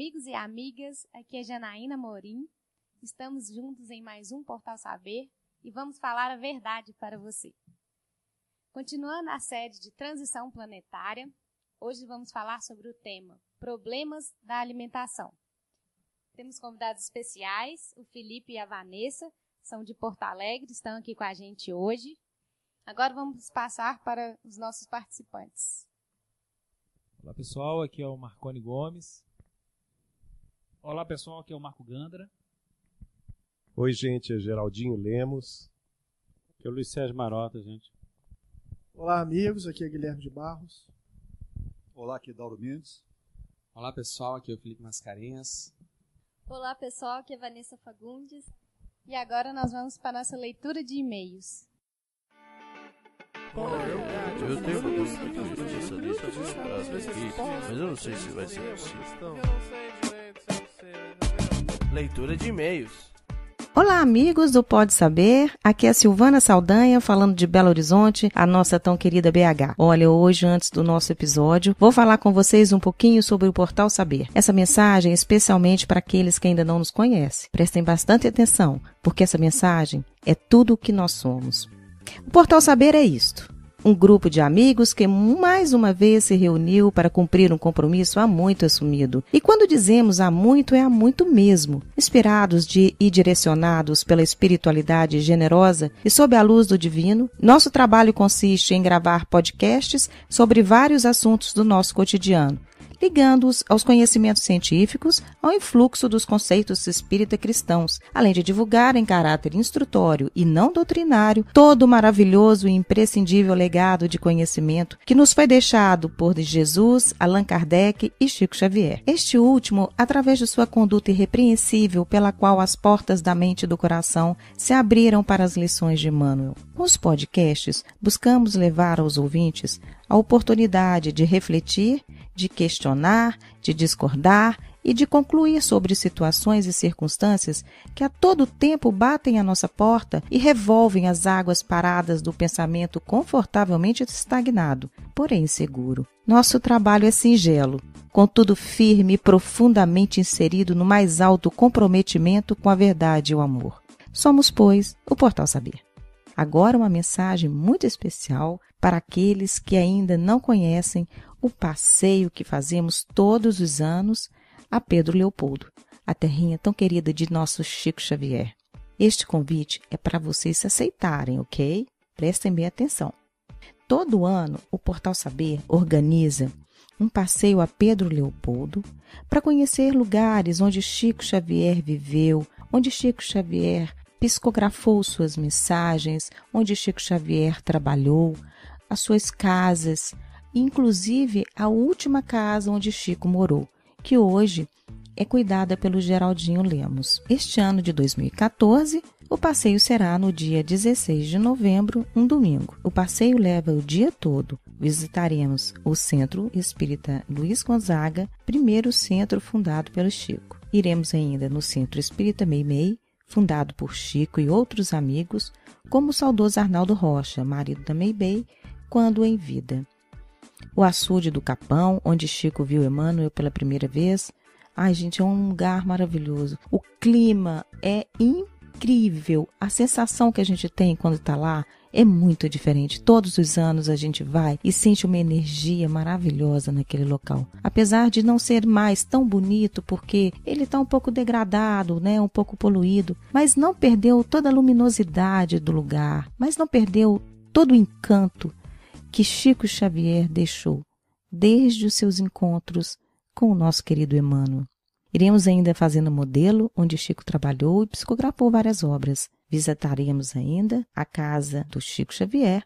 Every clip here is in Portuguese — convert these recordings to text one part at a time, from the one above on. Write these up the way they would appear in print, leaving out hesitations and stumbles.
amigos e amigas, aqui é Janaína Morim. Estamos juntos em mais um Portal Saber e vamos falar a verdade para você. Continuando a série de transição planetária, hoje vamos falar sobre o tema Problemas da Alimentação. Temos convidados especiais, o Felipe e a Vanessa, são de Porto Alegre, estão aqui com a gente hoje. Agora vamos passar para os nossos participantes. Olá pessoal, aqui é o Marconi Gomes. Olá pessoal, aqui é o Marco Gandra. Oi gente, é Geraldinho Lemos. Aqui é o Luiz Sérgio Marota, gente. Olá amigos, aqui é Guilherme de Barros. Olá, aqui é Dauro Mendes. Olá pessoal, aqui é o Felipe Mascarenhas. Olá pessoal, aqui é Vanessa Fagundes. E agora nós vamos para a nossa leitura de e-mails. Eu tenho uma dúvida de justiça nisso, mas eu não sei se vai ser possível. Leitura de e-mails. Olá amigos do Pode Saber, aqui é a Silvana Saldanha falando de Belo Horizonte, a nossa tão querida BH. Olha, hoje antes do nosso episódio, vou falar com vocês um pouquinho sobre o Portal Saber. Essa mensagem é especialmente para aqueles que ainda não nos conhecem. Prestem bastante atenção, porque essa mensagem é tudo o que nós somos. O Portal Saber é isto. Um grupo de amigos que mais uma vez se reuniu para cumprir um compromisso há muito assumido. E quando dizemos há muito, é há muito mesmo. Inspirados e direcionados pela espiritualidade generosa e sob a luz do divino, nosso trabalho consiste em gravar podcasts sobre vários assuntos do nosso cotidiano, ligando-os aos conhecimentos científicos, ao influxo dos conceitos espírita cristãos, além de divulgar em caráter instrutório e não doutrinário todo o maravilhoso e imprescindível legado de conhecimento que nos foi deixado por Jesus, Allan Kardec e Chico Xavier. Este último, através de sua conduta irrepreensível pela qual as portas da mente e do coração se abriram para as lições de Emmanuel. Com os podcasts, buscamos levar aos ouvintes a oportunidade de refletir, de questionar, de discordar e de concluir sobre situações e circunstâncias que a todo tempo batem à nossa porta e revolvem as águas paradas do pensamento confortavelmente estagnado, porém inseguro. Nosso trabalho é singelo, contudo firme e profundamente inserido no mais alto comprometimento com a verdade e o amor. Somos, pois, o Portal Saber. Agora uma mensagem muito especial para aqueles que ainda não conhecem o passeio que fazemos todos os anos a Pedro Leopoldo, a terrinha tão querida de nosso Chico Xavier. Este convite é para vocês se aceitarem, ok? Prestem bem atenção. Todo ano, o Portal Saber organiza um passeio a Pedro Leopoldo para conhecer lugares onde Chico Xavier viveu, onde Chico Xavier psicografou suas mensagens, onde Chico Xavier trabalhou, as suas casas, inclusive a última casa onde Chico morou, que hoje é cuidada pelo Geraldinho Lemos. Este ano de 2014, o passeio será no dia 16 de novembro, um domingo. O passeio leva o dia todo. Visitaremos o Centro Espírita Luiz Gonzaga, primeiro centro fundado pelo Chico. Iremos ainda no Centro Espírita Meimei, fundado por Chico e outros amigos, como o saudoso Arnaldo Rocha, marido da Meibei, quando em vida. O açude do Capão, onde Chico viu Emmanuel pela primeira vez. Ai, gente, é um lugar maravilhoso. O clima é incrível. A sensação que a gente tem quando está lá é muito diferente. Todos os anos a gente vai e sente uma energia maravilhosa naquele local. Apesar de não ser mais tão bonito, porque ele está um pouco degradado, né? Um pouco poluído, mas não perdeu toda a luminosidade do lugar, mas não perdeu todo o encanto que Chico Xavier deixou desde os seus encontros com o nosso querido Emmanuel. Iremos ainda fazendo modelo onde Chico trabalhou e psicografou várias obras. Visitaremos ainda a casa do Chico Xavier,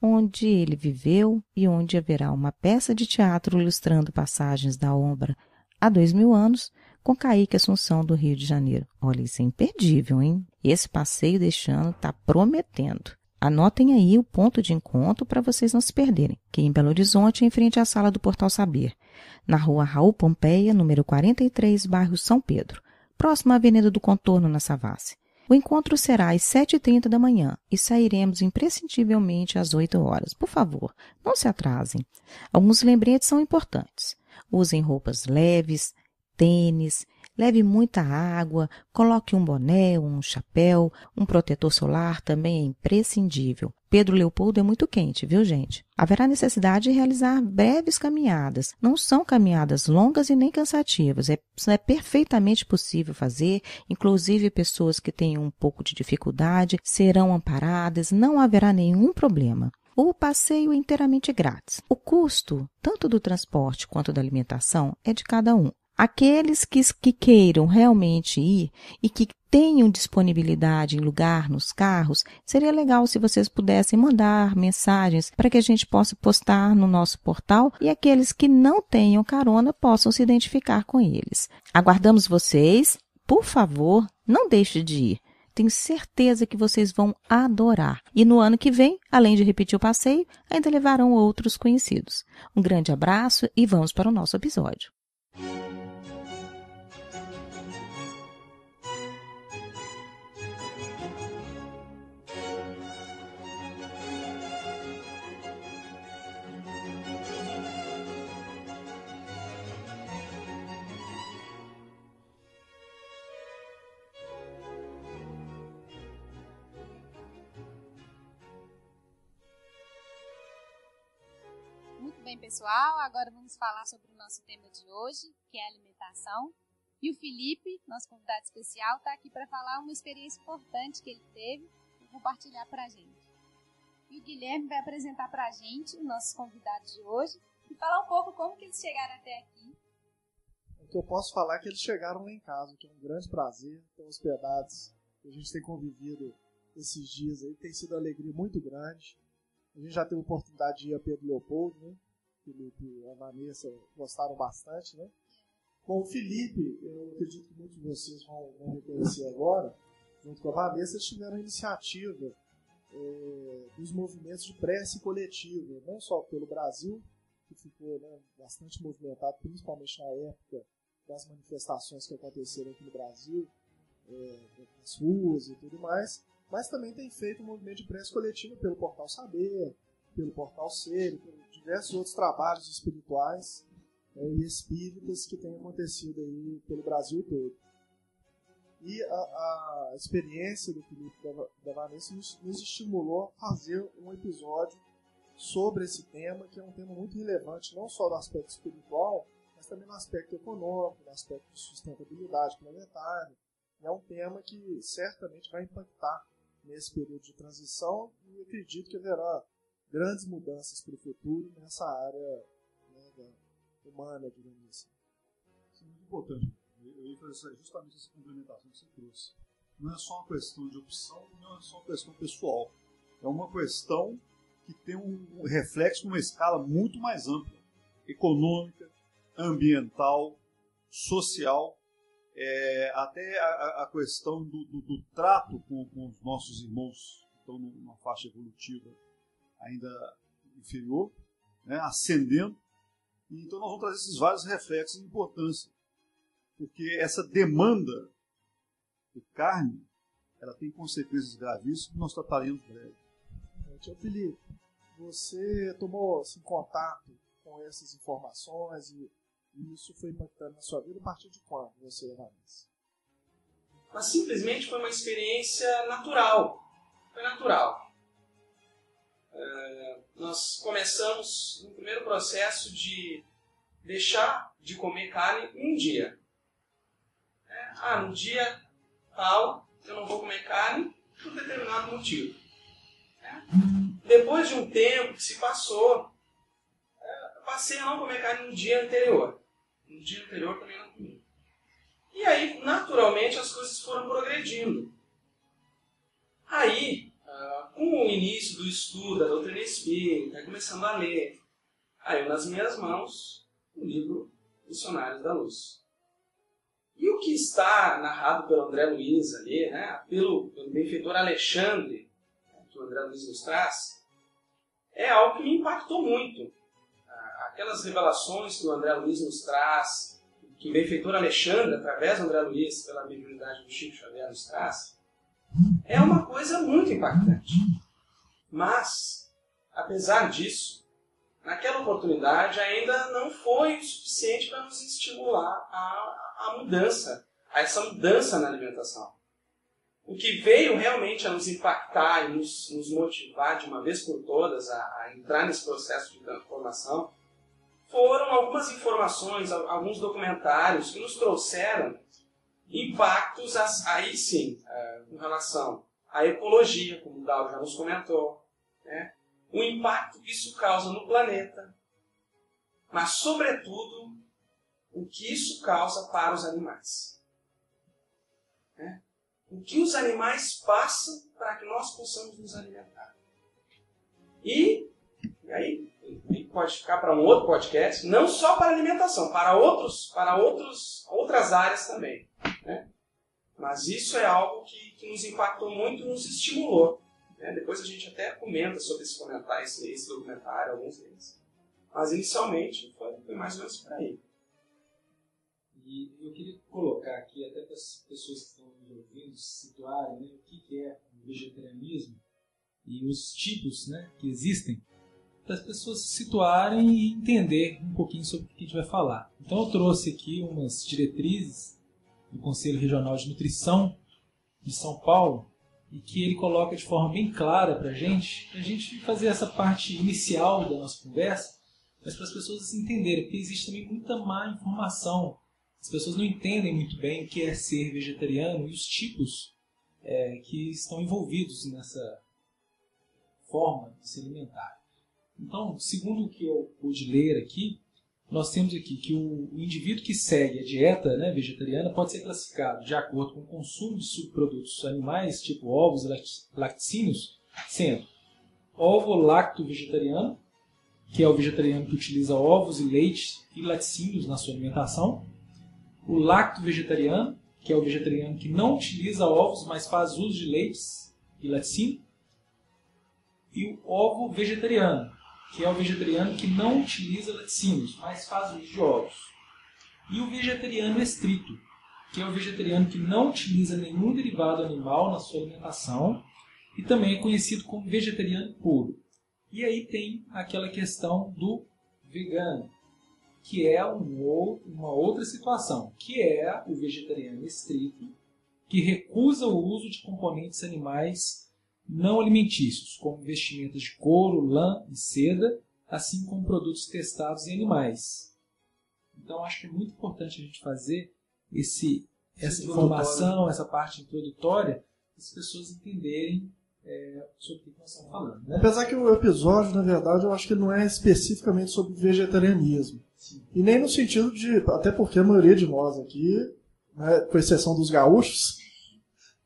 onde ele viveu e onde haverá uma peça de teatro ilustrando passagens da obra há 2000 anos com Caíque Assunção do Rio de Janeiro. Olha, isso é imperdível, hein? Esse passeio deste ano está prometendo. Anotem aí o ponto de encontro para vocês não se perderem, que é em Belo Horizonte, em frente à sala do Portal Saber, na rua Raul Pompeia, número 43, bairro São Pedro, próximo à Avenida do Contorno, na Savassi. O encontro será às 7h30 da manhã e sairemos imprescindivelmente às 8 horas. Por favor, não se atrasem. Alguns lembretes são importantes. Usem roupas leves, tênis, leve muita água, coloque um boné, um chapéu, um protetor solar também é imprescindível. Pedro Leopoldo é muito quente, viu, gente? Haverá necessidade de realizar breves caminhadas. Não são caminhadas longas e nem cansativas. É perfeitamente possível fazer. Inclusive, pessoas que tenham um pouco de dificuldade serão amparadas. Não haverá nenhum problema. O passeio é inteiramente grátis. O custo, tanto do transporte quanto da alimentação, é de cada um. Aqueles que queiram realmente ir e que tenham disponibilidade em lugar nos carros, seria legal se vocês pudessem mandar mensagens para que a gente possa postar no nosso portal e aqueles que não tenham carona possam se identificar com eles. Aguardamos vocês. Por favor, não deixe de ir. Tenho certeza que vocês vão adorar. E no ano que vem, além de repetir o passeio, ainda levarão outros conhecidos. Um grande abraço e vamos para o nosso episódio. Muito bem, pessoal, agora vamos falar sobre o nosso tema de hoje, que é a alimentação. E o Felipe, nosso convidado especial, está aqui para falar uma experiência importante que ele teve e compartilhar para a gente. E o Guilherme vai apresentar para a gente os nossos convidados de hoje e falar um pouco como que eles chegaram até aqui. O que eu posso falar é que eles chegaram lá em casa, que é um grande prazer, estão hospedados. A gente tem convivido esses dias aí, tem sido uma alegria muito grande. A gente já teve a oportunidade de ir a Pedro Leopoldo, né? O Felipe e a Vanessa gostaram bastante, né? Com o Felipe, eu acredito que muitos de vocês vão reconhecer agora, junto com a Vanessa, eles tiveram a iniciativa dos movimentos de prece coletiva, não só pelo Brasil, que ficou, né, bastante movimentado, principalmente na época das manifestações que aconteceram aqui no Brasil, nas ruas e tudo mais, mas também tem feito um movimento de prece coletiva pelo Portal Saber, pelo Portal Ser, por diversos outros trabalhos espirituais e espíritas que têm acontecido aí pelo Brasil todo. E a experiência do Felipe e da Vanessa nos estimulou a fazer um episódio sobre esse tema, que é um tema muito relevante, não só no aspecto espiritual, mas também no aspecto econômico, no aspecto de sustentabilidade planetária. É um tema que certamente vai impactar nesse período de transição e acredito que haverá grandes mudanças para o futuro nessa área, né, humana, digamos assim. Isso é muito importante. Eu ia fazer justamente essa complementação que você trouxe. Não é só uma questão de opção, não é só uma questão pessoal. É uma questão que tem um reflexo numa escala muito mais ampla, econômica, ambiental, social, até a questão do trato com os nossos irmãos que estão numa faixa evolutiva ainda inferior, né, ascendendo. Então nós vamos trazer esses vários reflexos de importância, porque essa demanda de carne, ela tem consequências gravíssimas que nós trataremos breve. Tio Felipe, você tomou assim, contato com essas informações e isso foi impactando na sua vida a partir de quando você, Vanessa? Mas simplesmente foi uma experiência natural. Foi natural. Nós começamos no primeiro processo de deixar de comer carne um dia. No dia tal eu não vou comer carne por determinado motivo. Depois de um tempo que se passou, passei a não comer carne no dia anterior. No dia anterior também não comi. E aí, naturalmente, as coisas foram progredindo. Aí, com o início do estudo da doutrina espírita, começando a ler, caiu nas minhas mãos o livro Missionários da Luz. E o que está narrado pelo André Luiz ali, né, pelo benfeitor Alexandre, que o André Luiz nos traz, é algo que me impactou muito. Aquelas revelações que o André Luiz nos traz, que o benfeitor Alexandre, através do André Luiz, pela mediunidade do Chico Xavier, nos traz, é uma coisa muito impactante. Mas, apesar disso, naquela oportunidade ainda não foi o suficiente para nos estimular a essa mudança na alimentação. O que veio realmente a nos impactar e nos motivar de uma vez por todas a entrar nesse processo de transformação foram algumas informações, alguns documentários que nos trouxeram impactos aí sim, com relação à ecologia, como o Daldo já nos comentou, né? O impacto que isso causa no planeta, mas sobretudo o que isso causa para os animais. Né? O que os animais passam para que nós possamos nos alimentar. E aí pode ficar para um outro podcast, não só para alimentação, para outras áreas também. Né? Mas isso é algo que nos impactou muito, nos estimulou. Né? Depois a gente até comenta sobre esse documentário, alguns deles. Mas inicialmente foi mais ou menos por aí. E eu queria colocar aqui, até para as pessoas que estão nos ouvindo, se situarem, né, o que é o vegetarianismo e os tipos, né, que existem, para as pessoas se situarem e entender um pouquinho sobre o que a gente vai falar. Então eu trouxe aqui umas diretrizes do Conselho Regional de Nutrição de São Paulo, e que ele coloca de forma bem clara para a gente fazer essa parte inicial da nossa conversa, mas para as pessoas entenderem, porque existe também muita má informação. As pessoas não entendem muito bem o que é ser vegetariano e os tipos que estão envolvidos nessa forma de se alimentar. Então, segundo o que eu pude ler aqui, nós temos aqui que o indivíduo que segue a dieta, né, vegetariana pode ser classificado de acordo com o consumo de subprodutos animais, tipo ovos e laticínios, sendo ovo-lacto-vegetariano, que é o vegetariano que utiliza ovos e leite e laticínios na sua alimentação, o lacto-vegetariano, que é o vegetariano que não utiliza ovos, mas faz uso de leites e laticínio, e o ovo-vegetariano, que é o vegetariano que não utiliza laticínios, mas faz uso de ovos. E o vegetariano estrito, que é o vegetariano que não utiliza nenhum derivado animal na sua alimentação e também é conhecido como vegetariano puro. E aí tem aquela questão do vegano, que é uma outra situação, que é o vegetariano estrito, que recusa o uso de componentes animais não alimentícios, como vestimentas de couro, lã e seda, assim como produtos testados em animais. Então, acho que é muito importante a gente fazer essa informação, essa parte introdutória, para as pessoas entenderem sobre o que nós estamos falando. Né? Apesar que o episódio, na verdade, eu acho que ele não é especificamente sobre vegetarianismo. Sim. E nem no sentido de... Até porque a maioria de nós aqui, né, com exceção dos gaúchos,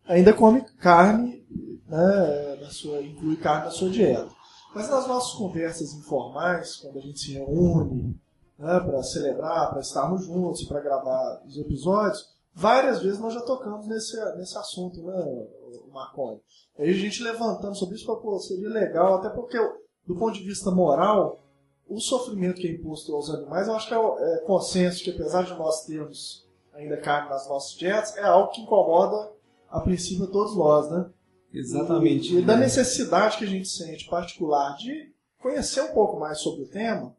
ainda come carne, né, inclui carne na sua dieta. Mas nas nossas conversas informais, quando a gente se reúne, né, para celebrar, para estarmos juntos, para gravar os episódios, várias vezes nós já tocamos nesse assunto, né, Marconi. Aí a gente levantando sobre isso, falou, seria legal, até porque, do ponto de vista moral, o sofrimento que é imposto aos animais, eu acho que é consenso que, apesar de nós termos ainda carne nas nossas dietas, é algo que incomoda, a princípio, todos nós, né? Exatamente. E da necessidade que a gente sente particular de conhecer um pouco mais sobre o tema,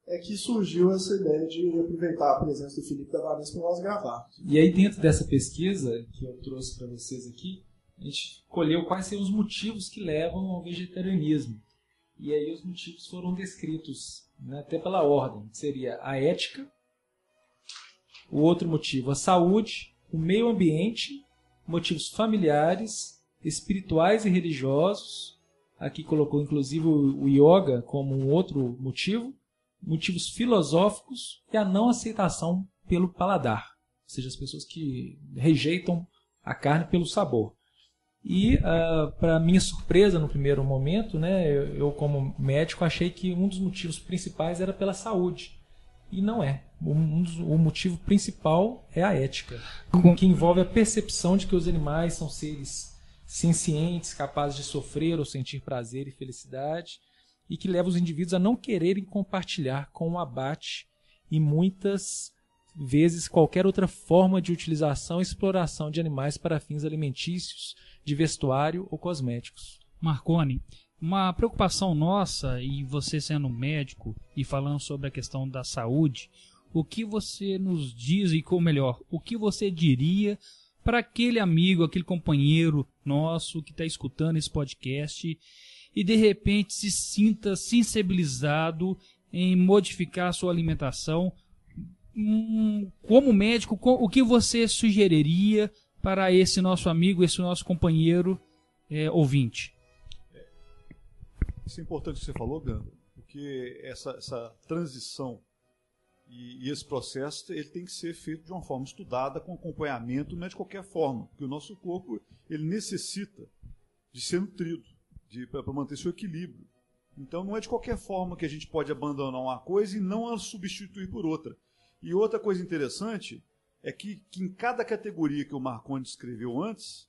é que surgiu essa ideia de aproveitar a presença do Felipe e da Vanessa para nós gravarmos. E aí, dentro dessa pesquisa que eu trouxe para vocês aqui, a gente colheu quais são os motivos que levam ao vegetarianismo. E aí os motivos foram descritos, né, até pela ordem. Seria a ética, o outro motivo a saúde, o meio ambiente, motivos familiares, espirituais e religiosos. Aqui colocou inclusive o yoga como um outro motivo. Motivos filosóficos e a não aceitação pelo paladar. Ou seja, as pessoas que rejeitam a carne pelo sabor. E, para minha surpresa no primeiro momento, né, eu como médico achei que um dos motivos principais era pela saúde. E não é. O motivo principal é a ética, que envolve a percepção de que os animais são seres sencientes, capazes de sofrer ou sentir prazer e felicidade, e que leva os indivíduos a não quererem compartilhar com o abate e muitas vezes qualquer outra forma de utilização e exploração de animais para fins alimentícios, de vestuário ou cosméticos. Marconi, uma preocupação nossa, e você sendo médico e falando sobre a questão da saúde, o que você nos diz, ou melhor, o que você diria para aquele amigo, aquele companheiro nosso que está escutando esse podcast e de repente se sinta sensibilizado em modificar a sua alimentação? Como médico, o que você sugeriria para esse nosso amigo, esse nosso companheiro ouvinte? Isso é importante que você falou, Gandra, porque essa transição e esse processo ele tem que ser feito de uma forma estudada, com acompanhamento, não é de qualquer forma, porque o nosso corpo ele necessita de ser nutrido para manter seu equilíbrio. Então não é de qualquer forma que a gente pode abandonar uma coisa e não a substituir por outra. E outra coisa interessante é que em cada categoria que o Marconi descreveu antes,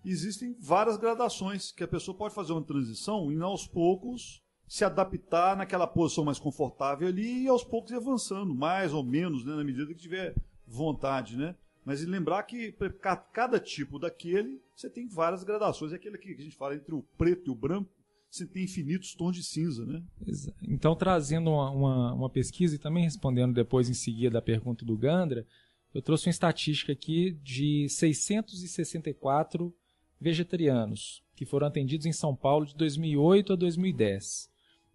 existem várias gradações, que a pessoa pode fazer uma transição e aos poucos se adaptar naquela posição mais confortável ali e aos poucos ir avançando, mais ou menos, né, na medida que tiver vontade, né? Mas lembrar que para cada tipo daquele, você tem várias gradações. É aquele que a gente fala entre o preto e o branco, você tem infinitos tons de cinza, né? Então, trazendo uma pesquisa e também respondendo depois em seguida a pergunta do Gandra, eu trouxe uma estatística aqui de 664 vegetarianos que foram atendidos em São Paulo de 2008 a 2010.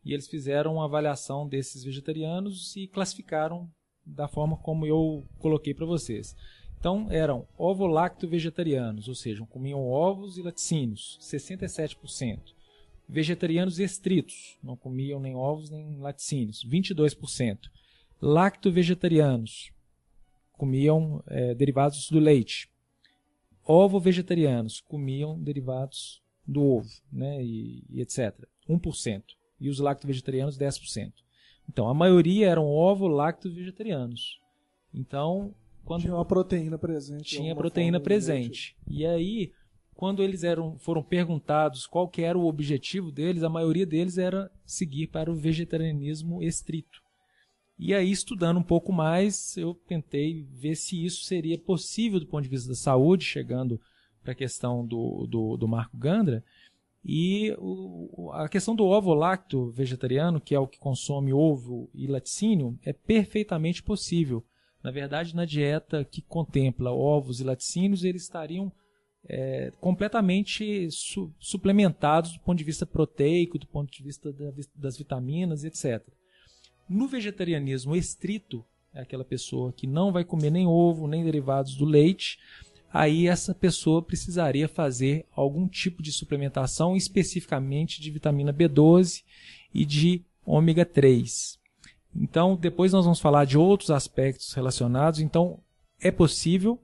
E eles fizeram uma avaliação desses vegetarianos e classificaram da forma como eu coloquei para vocês. Então, eram ovo-lacto-vegetarianos, ou seja, comiam ovos e laticínios, 67%. Vegetarianos estritos, não comiam nem ovos nem laticínios, 22%. Lacto-vegetarianos, comiam derivados do leite. Ovo-vegetarianos, comiam derivados do ovo, né, e etc. 1%. E os lacto-vegetarianos, 10%. Então, a maioria eram ovo-lacto-vegetarianos. Então, tinha uma proteína presente. Tinha proteína presente. E aí, quando eles foram perguntados qual que era o objetivo deles, a maioria deles era seguir para o vegetarianismo estrito. E aí, estudando um pouco mais, eu tentei ver se isso seria possível do ponto de vista da saúde, chegando para a questão do Marco Gandra. E a questão do ovo-lacto vegetariano, que é o que consome ovo e laticínio, é perfeitamente possível. Na verdade, na dieta que contempla ovos e laticínios, eles estariam completamente suplementados do ponto de vista proteico, do ponto de vista das vitaminas, etc. No vegetarianismo estrito, é aquela pessoa que não vai comer nem ovo, nem derivados do leite, aí essa pessoa precisaria fazer algum tipo de suplementação, especificamente de vitamina B12 e de ômega 3. Então, depois nós vamos falar de outros aspectos relacionados. Então, é possível.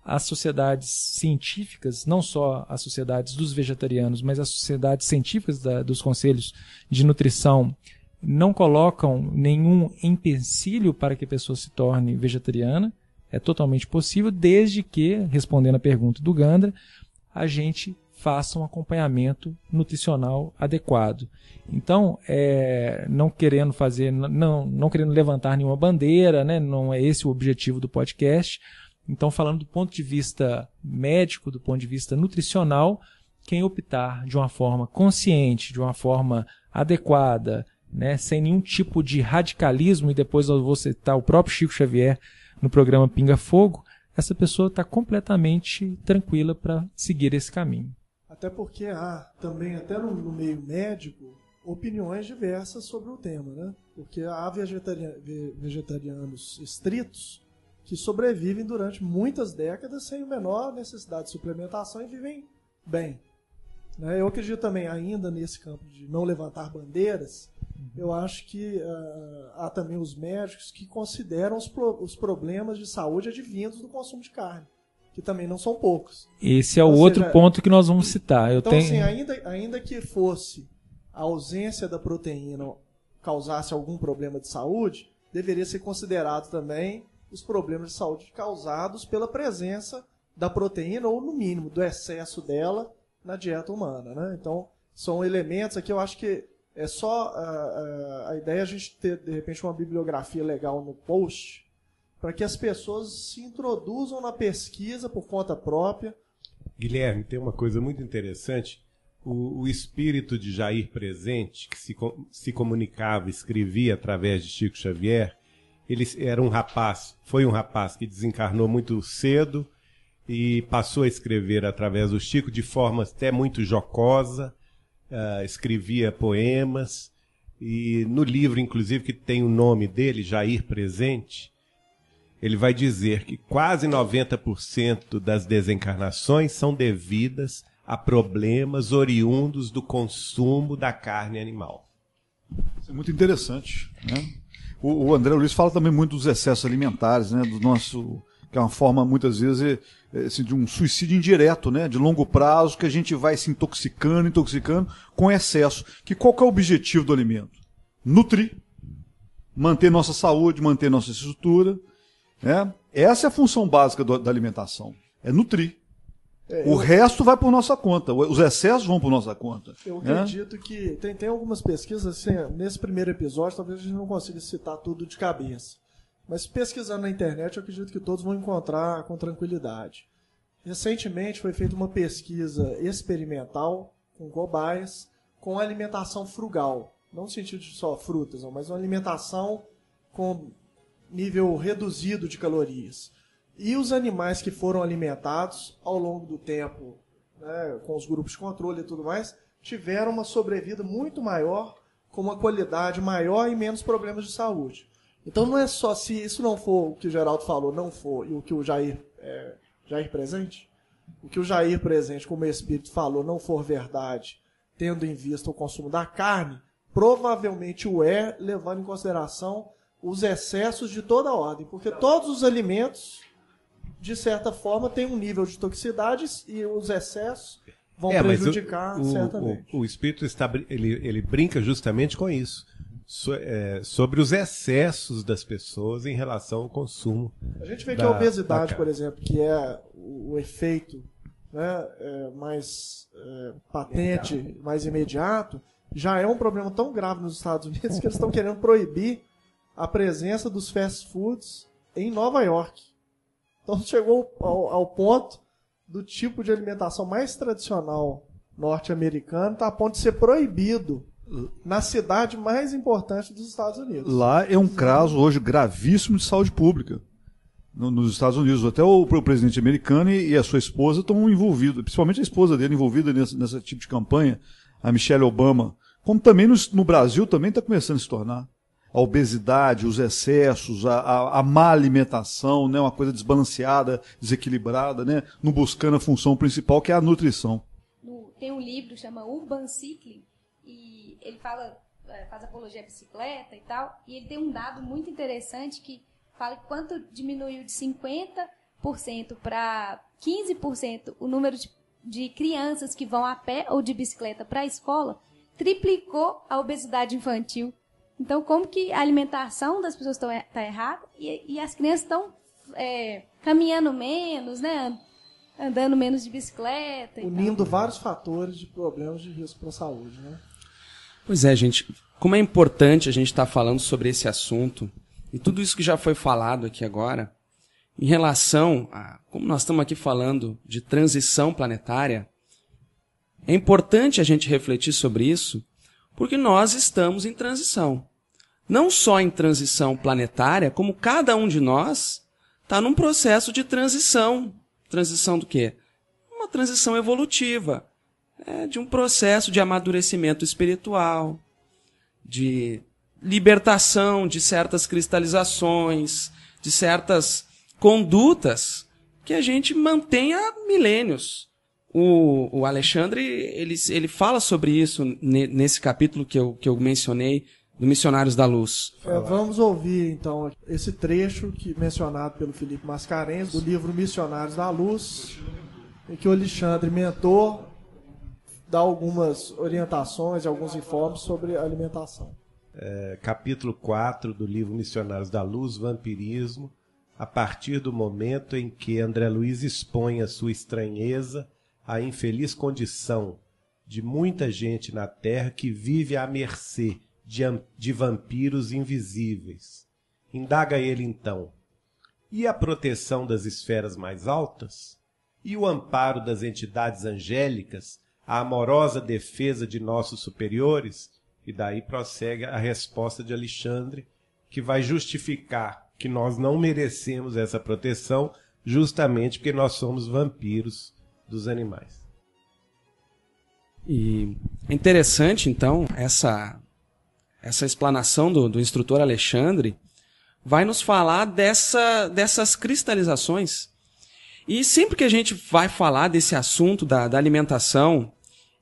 As sociedades científicas, não só as sociedades dos vegetarianos, mas as sociedades científicas dos conselhos de nutrição, não colocam nenhum empecilho para que a pessoa se torne vegetariana. É totalmente possível, desde que, respondendo a pergunta do Gandra, a gente faça um acompanhamento nutricional adequado. Então, não querendo levantar nenhuma bandeira, né? Não é esse o objetivo do podcast. Então, falando do ponto de vista médico, do ponto de vista nutricional, quem optar de uma forma consciente, de uma forma adequada, né? Sem nenhum tipo de radicalismo, e depois eu vou citar o próprio Chico Xavier no programa Pinga Fogo, essa pessoa está completamente tranquila para seguir esse caminho. Até porque há também, até no meio médico, opiniões diversas sobre o tema, né? Porque há vegetarianos estritos que sobrevivem durante muitas décadas sem a menor necessidade de suplementação e vivem bem. Eu acredito também, ainda nesse campo de não levantar bandeiras, eu acho que há também os médicos que consideram os problemas de saúde advindos do consumo de carne, que também não são poucos. Esse é o outro ponto que nós vamos citar. Assim, ainda que fosse a ausência da proteína causasse algum problema de saúde, deveria ser considerado também os problemas de saúde causados pela presença da proteína, ou no mínimo do excesso dela na dieta humana, né? Então, são elementos aqui, eu acho que é só a ideia é a gente ter, de repente, uma bibliografia legal no post, para que as pessoas se introduzam na pesquisa por conta própria. Guilherme, tem uma coisa muito interessante. O espírito de Jair Presente, que se comunicava, escrevia através de Chico Xavier, Ele era um rapaz, foi um rapaz que desencarnou muito cedo e passou a escrever através do Chico de forma até muito jocosa, escrevia poemas, e no livro, inclusive, que tem o nome dele, Jair Presente, ele vai dizer que quase 90% das desencarnações são devidas a problemas oriundos do consumo da carne animal. Isso é muito interessante, né? O André Luiz fala também muito dos excessos alimentares, né? Do nosso, que é uma forma, muitas vezes, assim, de um suicídio indireto, né? De longo prazo, que a gente vai se intoxicando com excesso. Qual que é o objetivo do alimento? Nutrir, manter nossa saúde, manter nossa estrutura, né? Essa é a função básica da alimentação, é nutrir. O resto vai por nossa conta, os excessos vão por nossa conta. Eu acredito que tem algumas pesquisas, assim, nesse primeiro episódio, talvez a gente não consiga citar tudo de cabeça. Mas pesquisando na internet, eu acredito que todos vão encontrar com tranquilidade. Recentemente foi feita uma pesquisa experimental com cobaias com alimentação frugal. Não no sentido de só frutas, não, mas uma alimentação com nível reduzido de calorias. E os animais que foram alimentados ao longo do tempo, né, com os grupos de controle e tudo mais, tiveram uma sobrevida muito maior, com uma qualidade maior e menos problemas de saúde. Então não é só, se isso não for o que o Geraldo falou, não for, e o que o Jair Presente, o que o Jair Presente, como espírito, falou, não for verdade, tendo em vista o consumo da carne, provavelmente o é, levando em consideração os excessos de toda a ordem, porque todos os alimentos, de certa forma, têm um nível de toxicidade e os excessos vão prejudicar certamente. O espírito ele brinca justamente com isso, sobre os excessos das pessoas em relação ao consumo. A gente vê que a obesidade, por exemplo, que é o efeito, né, mais patente, mais imediato, já é um problema tão grave nos Estados Unidos que eles estão querendo proibir a presença dos fast foods em Nova York. Então chegou ao ponto do tipo de alimentação mais tradicional norte-americano está a ponto de ser proibido na cidade mais importante dos Estados Unidos. Lá é um caso hoje gravíssimo de saúde pública. Nos Estados Unidos, até o presidente americano e a sua esposa estão envolvidos, principalmente a esposa dele envolvida nesse tipo de campanha, a Michelle Obama, como também no Brasil também está começando a se tornar. A obesidade, os excessos, a má alimentação, né, uma coisa desbalanceada, desequilibrada, né, não buscando a função principal, que é a nutrição. Tem um livro que chama Urban Cycling, e ele faz apologia à bicicleta e tal, e ele tem um dado muito interessante que fala que quanto diminuiu de 50% para 15% o número de crianças que vão a pé ou de bicicleta para a escola, triplicou a obesidade infantil. Então, como que a alimentação das pessoas está errada e as crianças estão caminhando menos, né? Andando menos de bicicleta. Unindo vários fatores de problemas de risco para a saúde, né? Pois é, gente. Como é importante a gente estar falando sobre esse assunto e tudo isso que já foi falado aqui agora, em relação a como nós estamos aqui falando de transição planetária, é importante a gente refletir sobre isso, porque nós estamos em transição. Não só em transição planetária, como cada um de nós está num processo de transição. Transição do quê? Uma transição evolutiva. De um processo de amadurecimento espiritual, de libertação de certas cristalizações, de certas condutas que a gente mantém há milênios. O Alexandre, ele fala sobre isso nesse capítulo que eu mencionei, do Missionários da Luz. Vamos ouvir, então, esse trecho mencionado pelo Felipe Mascarenhas, do livro Missionários da Luz, em que o Alexandre, mentor, dá algumas orientações e alguns informes sobre a alimentação. Capítulo 4 do livro Missionários da Luz, Vampirismo, a partir do momento em que André Luiz expõe a sua estranheza à infeliz condição de muita gente na Terra que vive à mercê de vampiros invisíveis. Indaga ele então: e a proteção das esferas mais altas? E o amparo das entidades angélicas? A amorosa defesa de nossos superiores? E daí prossegue a resposta de Alexandre, que vai justificar que nós não merecemos essa proteção, justamente porque nós somos vampiros dos animais. E é interessante, então, essa explanação do instrutor Alexandre vai nos falar dessas cristalizações. E sempre que a gente vai falar desse assunto da alimentação,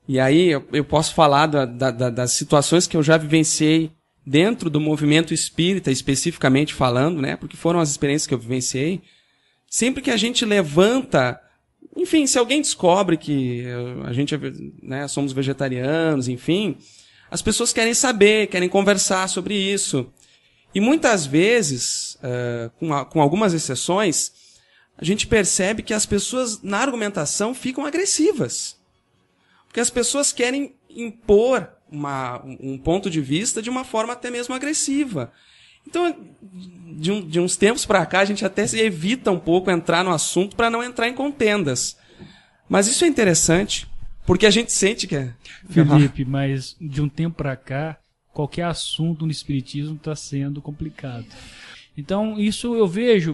e aí eu posso falar das situações que eu já vivenciei dentro do movimento espírita, especificamente falando, né, porque foram as experiências que eu vivenciei, sempre que a gente levanta, enfim, se alguém descobre que a gente né, somos vegetarianos, enfim, as pessoas querem saber, querem conversar sobre isso. E muitas vezes, com algumas exceções, a gente percebe que as pessoas na argumentação ficam agressivas. Porque as pessoas querem impor um ponto de vista de uma forma até mesmo agressiva. Então, de uns tempos para cá, a gente até evita um pouco entrar no assunto para não entrar em contendas. Mas isso é interessante, porque a gente sente que é... Felipe, mas de um tempo para cá, qualquer assunto no espiritismo está sendo complicado. Então, isso eu vejo,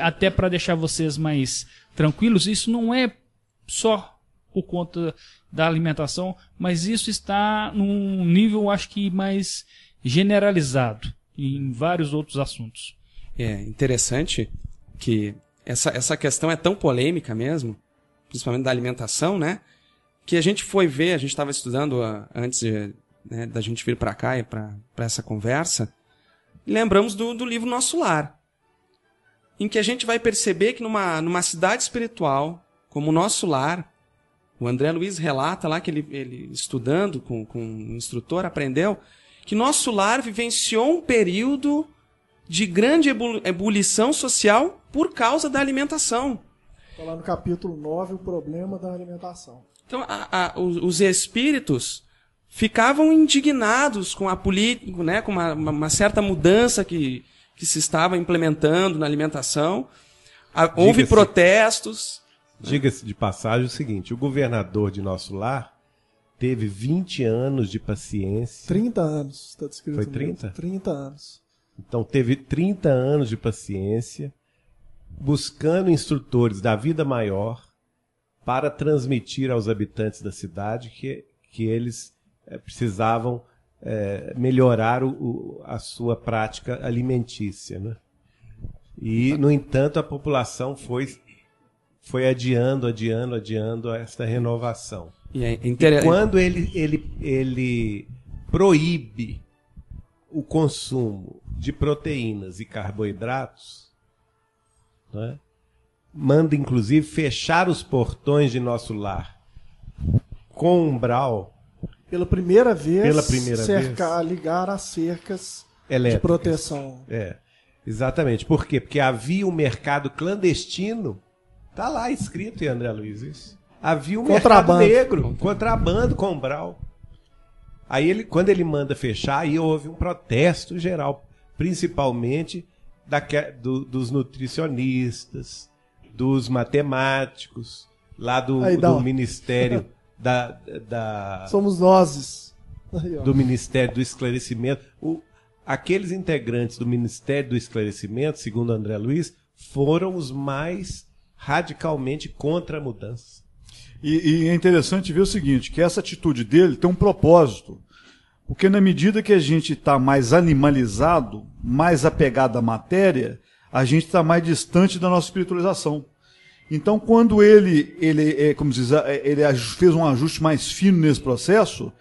até para deixar vocês mais tranquilos, isso não é só por conta da alimentação, mas isso está num nível, acho que, mais generalizado em vários outros assuntos. É interessante que essa questão é tão polêmica mesmo, principalmente da alimentação, né? Que a gente foi ver, a gente estava estudando antes da gente vir para cá e para essa conversa, e lembramos do livro Nosso Lar, em que a gente vai perceber que numa cidade espiritual, como o Nosso Lar, o André Luiz relata lá que ele estudando com um instrutor, aprendeu que Nosso Lar vivenciou um período de grande ebulição social por causa da alimentação. Está lá no capítulo 9, o problema da alimentação. Então, os espíritos ficavam indignados com a política, né, com uma certa mudança que se estava implementando na alimentação. Houve protestos. Diga-se de passagem o seguinte, o governador de Nosso Lar teve 20 anos de paciência. 30 anos, está descrito. Foi 30? 30 anos. Então teve 30 anos de paciência, buscando instrutores da vida maior para transmitir aos habitantes da cidade que eles precisavam melhorar a sua prática alimentícia, né? E, no entanto, a população foi adiando esta renovação. E quando ele proíbe o consumo de proteínas e carboidratos, né, manda inclusive fechar os portões de Nosso Lar com umbral. Pela primeira vez, vez, ligar as cercas elétricas de proteção. Exatamente. Por quê? Porque havia um mercado clandestino. Está lá escrito em André Luiz isso. Havia um mercado negro, contrabando com umbral. Aí quando ele manda fechar, aí houve um protesto geral, principalmente dos nutricionistas, dos matemáticos, lá do Ministério Somos nós. Do Ministério do Esclarecimento. Aqueles integrantes do Ministério do Esclarecimento, segundo André Luiz, foram os mais radicalmente contra a mudança. E é interessante ver o seguinte, que essa atitude dele tem um propósito. Porque na medida que a gente está mais animalizado, mais apegado à matéria, a gente está mais distante da nossa espiritualização. Então, quando ele fez um ajuste mais fino nesse processo,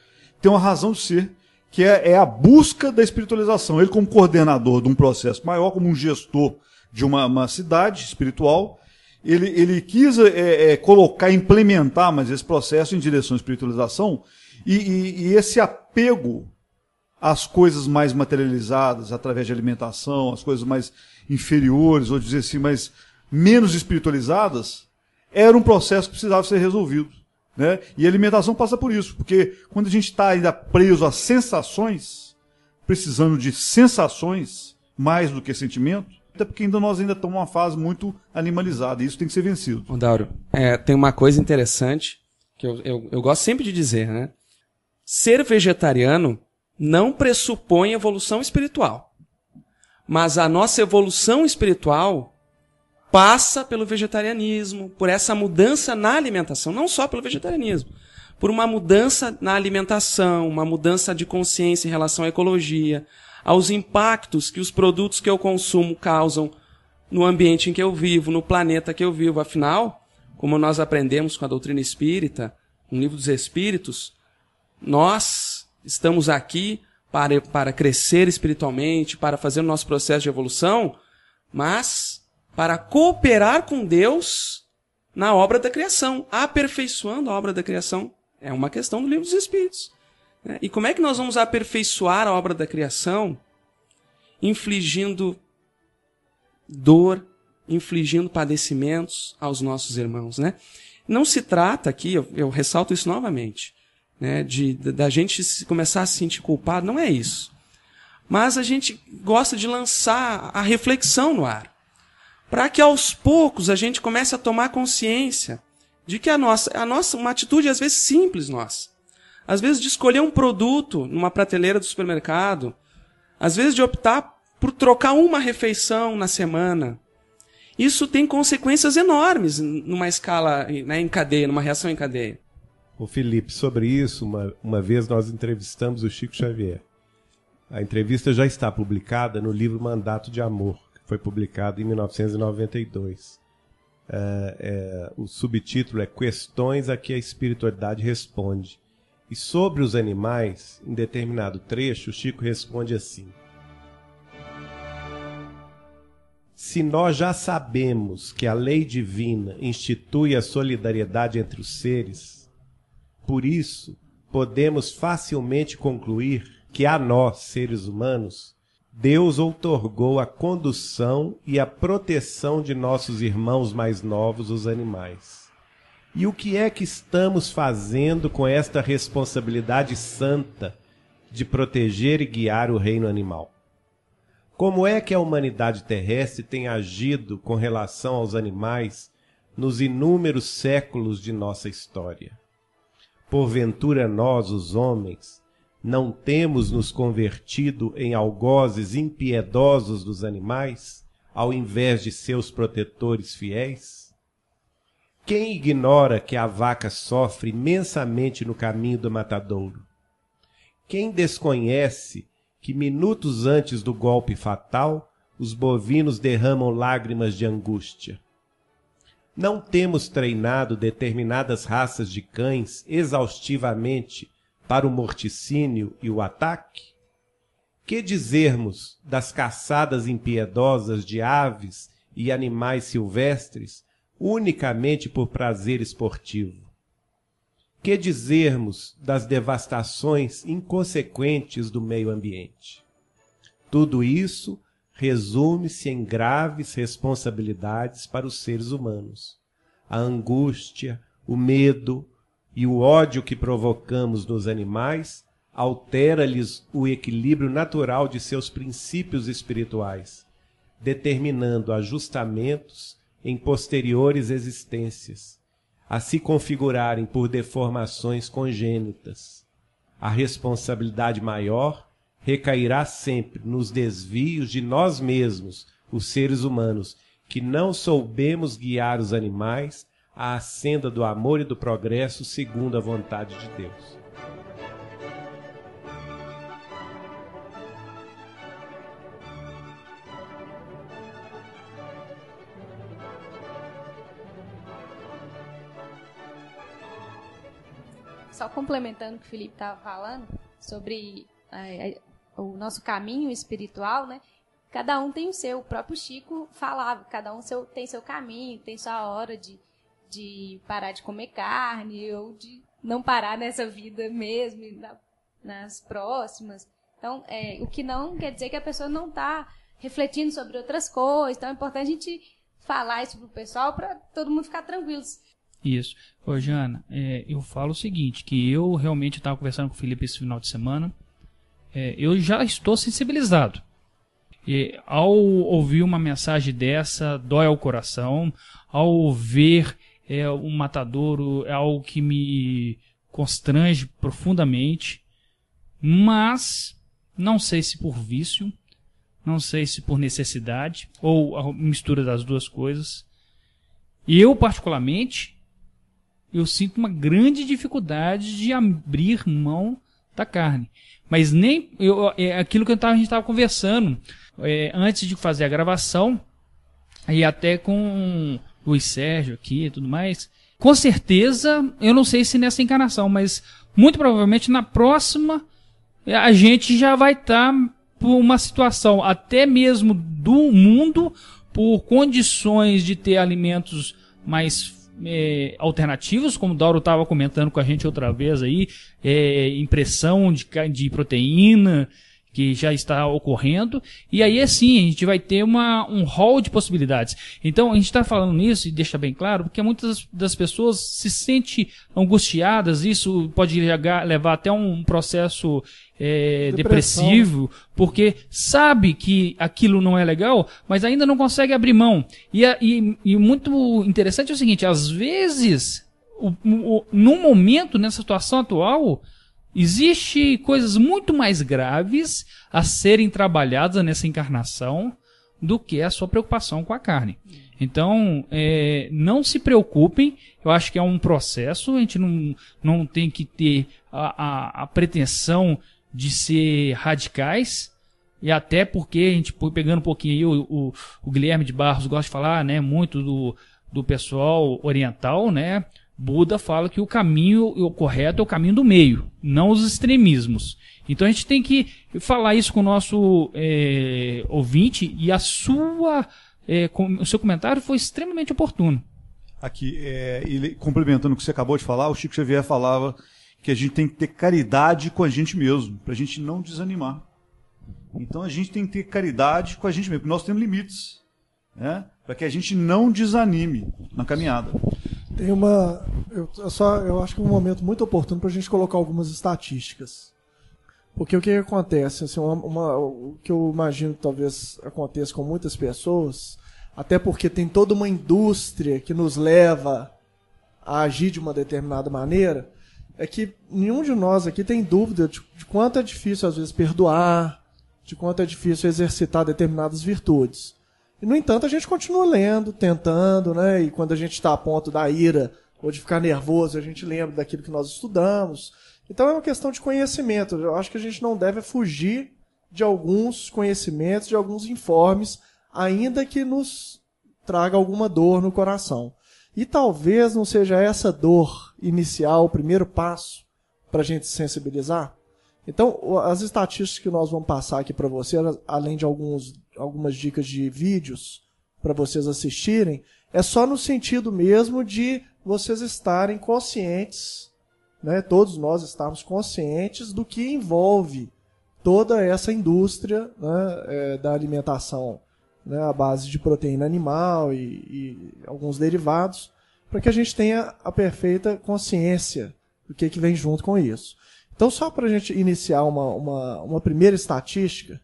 tem uma razão de ser, que é a busca da espiritualização. Ele, como coordenador de um processo maior, como um gestor de uma cidade espiritual, ele quis implementar mais esse processo em direção à espiritualização, e esse apego às coisas mais materializadas, através de alimentação, as coisas mais inferiores, ou dizer assim, menos espiritualizadas, era um processo que precisava ser resolvido, né? E a alimentação passa por isso, porque quando a gente está ainda preso a sensações, precisando de sensações mais do que sentimento, até porque nós ainda estamos numa fase muito animalizada, e isso tem que ser vencido. Dauro, tem uma coisa interessante, que eu gosto sempre de dizer, né? Ser vegetariano não pressupõe evolução espiritual. Mas a nossa evolução espiritual passa pelo vegetarianismo, por essa mudança na alimentação, não só pelo vegetarianismo, por uma mudança na alimentação, uma mudança de consciência em relação à ecologia, aos impactos que os produtos que eu consumo causam no ambiente em que eu vivo, no planeta que eu vivo. Afinal, como nós aprendemos com a doutrina espírita, no Livro dos Espíritos, nós estamos aqui para crescer espiritualmente, para fazer o nosso processo de evolução, mas para cooperar com Deus na obra da criação, aperfeiçoando a obra da criação. É uma questão do Livro dos Espíritos. E como é que nós vamos aperfeiçoar a obra da criação? Infligindo dor, infligindo padecimentos aos nossos irmãos, né? Não se trata aqui, eu ressalto isso novamente, né, da gente começar a se sentir culpado, não é isso. Mas a gente gosta de lançar a reflexão no ar, para que aos poucos a gente comece a tomar consciência de que uma atitude às vezes simples nossa, às vezes de escolher um produto numa prateleira do supermercado, às vezes de optar por trocar uma refeição na semana, isso tem consequências enormes numa escala, né, em cadeia, numa reação em cadeia. Ô Felipe, sobre isso, uma vez nós entrevistamos o Chico Xavier. A entrevista já está publicada no livro Mandato de Amor, que foi publicado em 1992. O subtítulo é Questões a que a Espiritualidade Responde. E sobre os animais, em determinado trecho, o Chico responde assim: se nós já sabemos que a lei divina institui a solidariedade entre os seres, por isso podemos facilmente concluir que a nós, seres humanos, Deus outorgou a condução e a proteção de nossos irmãos mais novos, os animais. E o que é que estamos fazendo com esta responsabilidade santa de proteger e guiar o reino animal? Como é que a humanidade terrestre tem agido com relação aos animais nos inúmeros séculos de nossa história? Porventura nós, os homens, não temos nos convertido em algozes impiedosos dos animais, ao invés de seus protetores fiéis? Quem ignora que a vaca sofre imensamente no caminho do matadouro? Quem desconhece que minutos antes do golpe fatal, os bovinos derramam lágrimas de angústia? Não temos treinado determinadas raças de cães exaustivamente para o morticínio e o ataque? Que dizermos das caçadas impiedosas de aves e animais silvestres unicamente por prazer esportivo? Que dizermos das devastações inconsequentes do meio ambiente? Tudo isso resume-se em graves responsabilidades para os seres humanos. A angústia, o medo e o ódio que provocamos nos animais altera-lhes o equilíbrio natural de seus princípios espirituais, determinando ajustamentos em posteriores existências, a se configurarem por deformações congênitas. A responsabilidade maior recairá sempre nos desvios de nós mesmos, os seres humanos, que não soubemos guiar os animais à senda do amor e do progresso segundo a vontade de Deus. Só complementando o que o Felipe estava falando sobre o nosso caminho espiritual, né? Cada um tem o seu. O próprio Chico falava, cada um tem seu caminho, tem sua hora de parar de comer carne ou de não parar nessa vida mesmo, nas próximas. Então, o que não quer dizer que a pessoa não está refletindo sobre outras coisas. Então, é importante a gente falar isso pro pessoal para todo mundo ficar tranquilo. Isso. Ô, Jana, eu falo o seguinte, que eu realmente estava conversando com o Felipe esse final de semana, eu já estou sensibilizado. E, ao ouvir uma mensagem dessa, dói ao coração. Ao ver um matadouro, é algo que me constrange profundamente. Mas, não sei se por vício, não sei se por necessidade ou a mistura das duas coisas. E eu, particularmente, eu sinto uma grande dificuldade de abrir mão da carne. Mas nem é aquilo que a gente estava conversando antes de fazer a gravação, e até com o Luiz Sérgio aqui e tudo mais. Com certeza, eu não sei se nessa encarnação, mas muito provavelmente na próxima a gente já vai estar por uma situação até mesmo do mundo, por condições de ter alimentos mais alternativos, como o Dauro estava comentando com a gente outra vez aí, impressão de proteína que já está ocorrendo, e aí assim a gente vai ter um rol de possibilidades. Então a gente está falando nisso, e deixa bem claro, porque muitas das pessoas se sentem angustiadas, isso pode levar até um processo depressivo, porque sabe que aquilo não é legal, mas ainda não consegue abrir mão. E muito interessante é o seguinte, às vezes, no momento, nessa situação atual, existe coisas muito mais graves a serem trabalhadas nessa encarnação do que a sua preocupação com a carne. Então, não se preocupem, eu acho que é um processo, a gente não tem que ter a pretensão de ser radicais, e até porque a gente pegando um pouquinho aí, o Guilherme de Barros gosta de falar, né, muito do pessoal oriental, né? Buda fala que o caminho correto é o caminho do meio, não os extremismos. Então a gente tem que falar isso com o nosso ouvinte, e o seu comentário foi extremamente oportuno. Aqui, complementando o que você acabou de falar, o Chico Xavier falava que a gente tem que ter caridade com a gente mesmo, para a gente não desanimar. Então a gente tem que ter caridade com a gente mesmo, porque nós temos limites, né? Para que a gente não desanime na caminhada. Tem eu acho que é um momento muito oportuno para a gente colocar algumas estatísticas. Porque o que acontece? Assim, o que eu imagino que talvez aconteça com muitas pessoas, até porque tem toda uma indústria que nos leva a agir de uma determinada maneira, é que nenhum de nós aqui tem dúvida de quanto é difícil, às vezes, perdoar, de quanto é difícil exercitar determinadas virtudes. E, no entanto, a gente continua lendo, tentando, né? E quando a gente está a ponto da ira ou de ficar nervoso, a gente lembra daquilo que nós estudamos. Então é uma questão de conhecimento. Eu acho que a gente não deve fugir de alguns conhecimentos, de alguns informes, ainda que nos traga alguma dor no coração. E talvez não seja essa dor inicial o primeiro passo para a gente se sensibilizar. Então, as estatísticas que nós vamos passar aqui para você, além de algumas dicas de vídeos para vocês assistirem, é só no sentido mesmo de vocês estarem conscientes, né, todos nós estarmos conscientes do que envolve toda essa indústria, né, da alimentação, né, à base de proteína animal e alguns derivados, para que a gente tenha a perfeita consciência do que vem junto com isso. Então, só para a gente iniciar uma primeira estatística,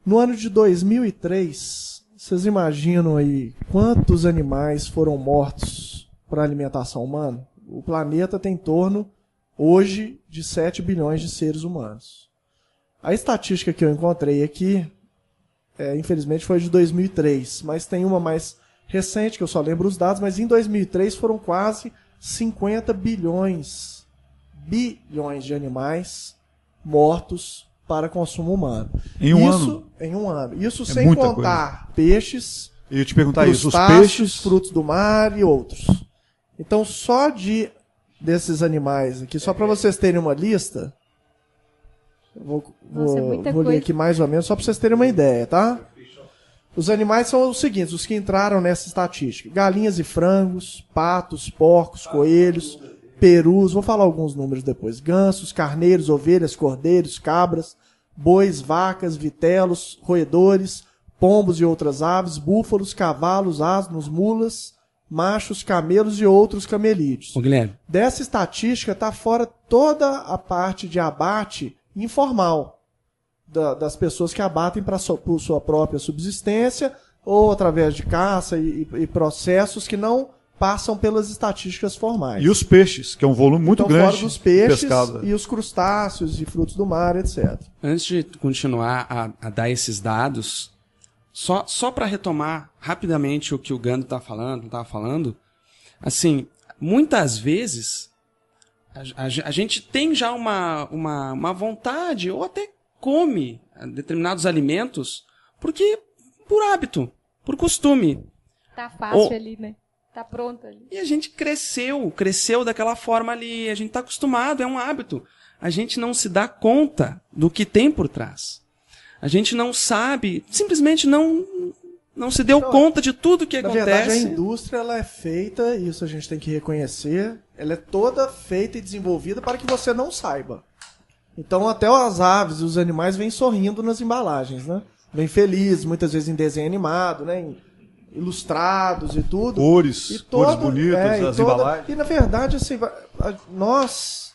no ano de 2003, vocês imaginam aí quantos animais foram mortos para a alimentação humana? O planeta tem em torno, hoje, de 7 bilhões de seres humanos. A estatística que eu encontrei aqui, infelizmente, foi de 2003, mas tem uma mais recente, que eu só lembro os dados, mas em 2003 foram quase 50 bilhões de animais mortos para consumo humano. Em um ano? Em um ano. Isso sem contar peixes, eu ia te perguntar isso, os peixes, frutos do mar e outros. Então, só desses animais aqui, só para vocês terem uma lista, vou ler aqui mais ou menos, só para vocês terem uma ideia, tá? Os animais são os seguintes, os que entraram nessa estatística: galinhas e frangos, patos, porcos, coelhos, perus, vou falar alguns números depois: gansos, carneiros, ovelhas, cordeiros, cabras, bois, vacas, vitelos, roedores, pombos e outras aves, búfalos, cavalos, asnos, mulas, machos, camelos e outros camelídeos. Ô, Guilherme. Dessa estatística está fora toda a parte de abate informal das pessoas que abatem por sua própria subsistência ou através de caça e processos que não passam pelas estatísticas formais. E os peixes, que é um volume muito então, grande fora dos peixes pescado. E os crustáceos e frutos do mar, etc. Antes de continuar a dar esses dados, só para retomar rapidamente o que o Gando estava falando, assim, muitas vezes a gente tem já uma vontade ou até come determinados alimentos porque por hábito, por costume. Tá fácil ali, né? Tá pronto ali. E a gente cresceu daquela forma ali, a gente tá acostumado, é um hábito. A gente não se dá conta do que tem por trás. A gente não sabe, simplesmente não se deu conta de tudo que acontece. Na verdade, a indústria ela é feita, isso a gente tem que reconhecer, ela é toda feita e desenvolvida para que você não saiba. Então até as aves e os animais vêm sorrindo nas embalagens, né? Vêm felizes, muitas vezes em desenho animado, né? Ilustrados e tudo. Cores bonitas, as embalagens. E na verdade, assim, nós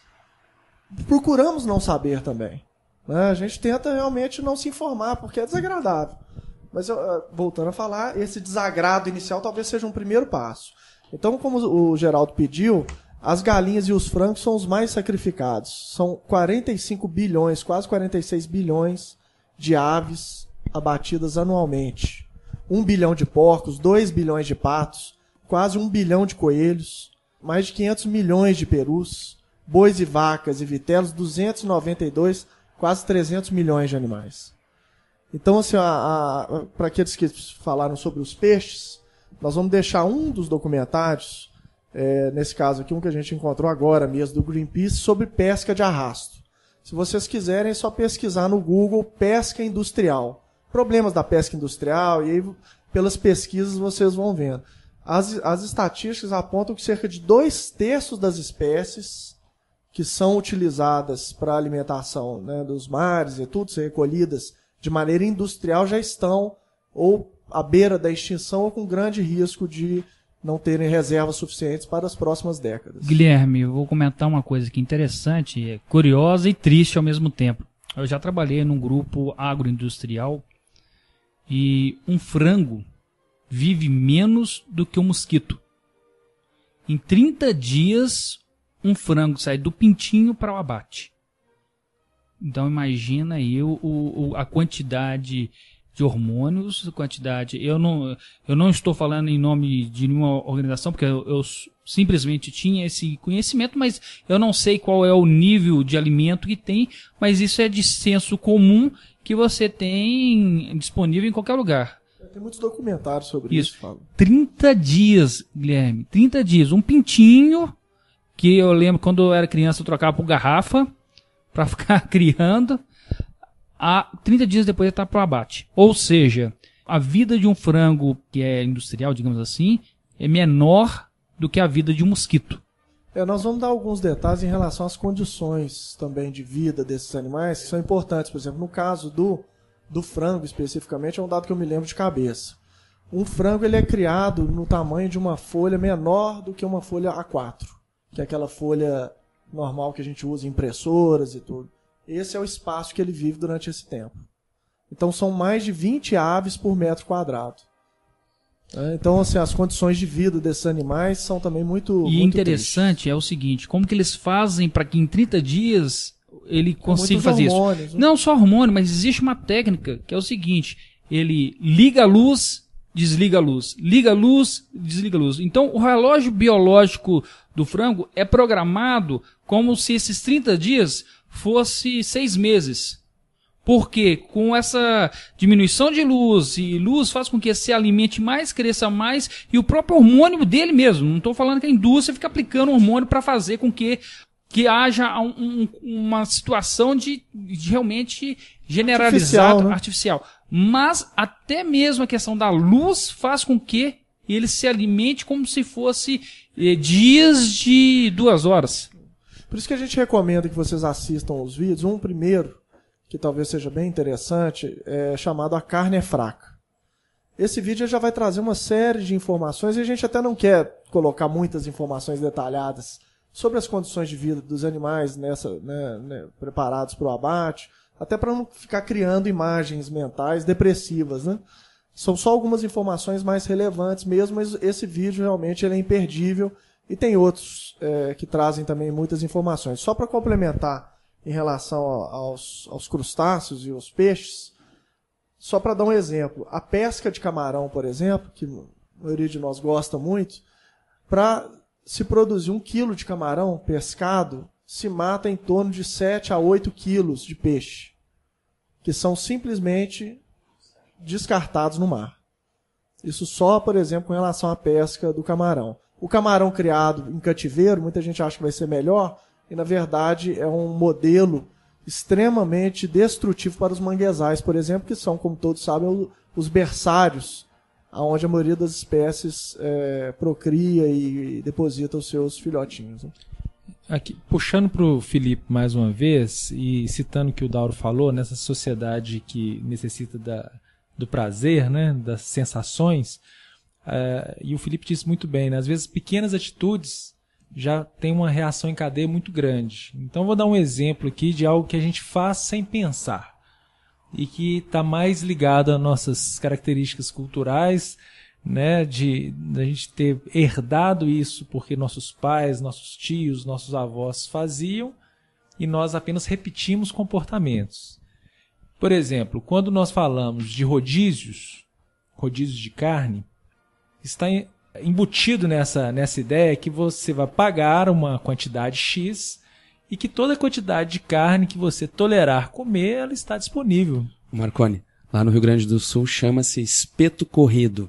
procuramos não saber também. Né? A gente tenta realmente não se informar, porque é desagradável. Mas, voltando a falar, esse desagrado inicial talvez seja um primeiro passo. Então, como o Geraldo pediu, as galinhas e os frangos são os mais sacrificados. São 45 bilhões, quase 46 bilhões de aves abatidas anualmente. 1 bilhão de porcos, 2 bilhões de patos, quase 1 bilhão de coelhos, mais de 500 milhões de perus, bois e vacas e vitelos, 292, quase 300 milhões de animais. Então, assim, para aqueles que falaram sobre os peixes, nós vamos deixar um dos documentários, nesse caso aqui, um que a gente encontrou agora mesmo, do Greenpeace, sobre pesca de arrasto. Se vocês quiserem, é só pesquisar no Google pesca industrial. Problemas da pesca industrial, e aí, pelas pesquisas, vocês vão vendo. As estatísticas apontam que cerca de 2/3 das espécies que são utilizadas para a alimentação, né, dos mares e tudo, ser recolhidas de maneira industrial, já estão ou à beira da extinção ou com grande risco de não terem reservas suficientes para as próximas décadas. Guilherme, eu vou comentar uma coisa que é interessante, curiosa e triste ao mesmo tempo. Eu já trabalhei num grupo agroindustrial e um frango vive menos do que um mosquito. Em 30 dias, um frango sai do pintinho para o abate. Então imagina aí a quantidade de hormônios, eu não estou falando em nome de nenhuma organização, porque eu simplesmente tinha esse conhecimento, mas eu não sei qual é o nível de alimento que tem, mas isso é de senso comum que você tem disponível em qualquer lugar. Tem muitos documentários sobre isso. 30 dias, Guilherme, 30 dias. Um pintinho, que eu lembro quando eu era criança eu trocava por garrafa para ficar criando. 30 dias depois ele está para o abate. Ou seja, a vida de um frango que é industrial, digamos assim, é menor do que a vida de um mosquito. Nós vamos dar alguns detalhes em relação às condições também de vida desses animais, que são importantes. Por exemplo, no caso do frango especificamente, é um dado que eu me lembro de cabeça. Um frango ele é criado no tamanho de uma folha menor do que uma folha A4, que é aquela folha normal que a gente usa em impressoras e tudo. Esse é o espaço que ele vive durante esse tempo. Então são mais de 20 aves por metro quadrado. Então, assim, as condições de vida desses animais são também muito interessante tristes. É o seguinte, como que eles fazem para que em 30 dias ele consiga fazer isso? Né? Não só hormônio, mas existe uma técnica que é o seguinte, ele liga a luz, desliga a luz, liga a luz, desliga a luz. Então o relógio biológico do frango é programado como se esses 30 dias fosse 6 meses. Porque com essa diminuição de luz, e luz faz com que se alimente mais, cresça mais, e o próprio hormônio dele mesmo. Não estou falando que a indústria fica aplicando hormônio para fazer com que haja uma situação de realmente generalizada, artificial. Mas até mesmo a questão da luz faz com que ele se alimente como se fosse dias de 2 horas. Por isso que a gente recomenda que vocês assistam os vídeos. Um primeiro, que talvez seja bem interessante, é chamado A Carne é Fraca. Esse vídeo já vai trazer uma série de informações, e a gente até não quer colocar muitas informações detalhadas sobre as condições de vida dos animais preparados para o abate, até para não ficar criando imagens mentais depressivas, né? São só algumas informações mais relevantes mesmo, mas esse vídeo realmente ele é imperdível e tem outros que trazem também muitas informações. Só para complementar em relação aos crustáceos e aos peixes, só para dar um exemplo, a pesca de camarão, por exemplo, que a maioria de nós gosta muito, para se produzir 1 quilo de camarão pescado, se mata em torno de 7 a 8 quilos de peixe, que são simplesmente descartados no mar. Isso só, por exemplo, com relação à pesca do camarão. O camarão criado em cativeiro, muita gente acha que vai ser melhor, e na verdade é um modelo extremamente destrutivo para os manguezais, por exemplo, que são, como todos sabem, os berçários, onde a maioria das espécies procria e deposita os seus filhotinhos. Né? Aqui, puxando para o Felipe mais uma vez, e citando o que o Dauro falou, nessa sociedade que necessita do prazer, né, das sensações, e o Felipe disse muito bem, né, às vezes pequenas atitudes já tem uma reação em cadeia muito grande. Então vou dar um exemplo aqui de algo que a gente faz sem pensar e que está mais ligado às nossas características culturais, né, de a gente ter herdado isso porque nossos pais, nossos tios, nossos avós faziam e nós apenas repetimos comportamentos. Por exemplo, quando nós falamos de rodízios de carne, está embutido nessa ideia que você vai pagar uma quantidade X e que toda a quantidade de carne que você tolerar comer, ela está disponível. Marconi, lá no Rio Grande do Sul chama-se espeto corrido.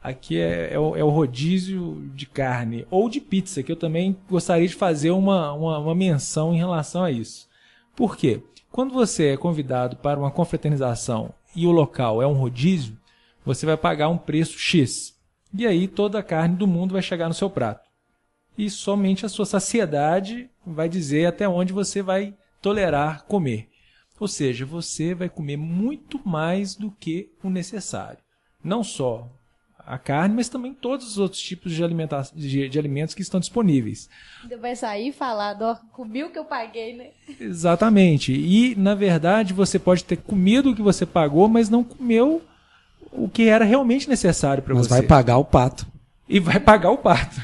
Aqui é o rodízio de carne ou de pizza, que eu também gostaria de fazer uma menção em relação a isso. Por quê? Quando você é convidado para uma confraternização e o local é um rodízio, você vai pagar um preço X. E aí toda a carne do mundo vai chegar no seu prato. E somente a sua saciedade vai dizer até onde você vai tolerar comer. Ou seja, você vai comer muito mais do que o necessário. Não só a carne, mas também todos os outros tipos de alimentos que estão disponíveis. Ainda vai sair e falar, comi o que eu paguei, né? Exatamente. E, na verdade, você pode ter comido o que você pagou, mas não comeu o que era realmente necessário para você. Mas vai pagar o pato. E vai pagar o pato.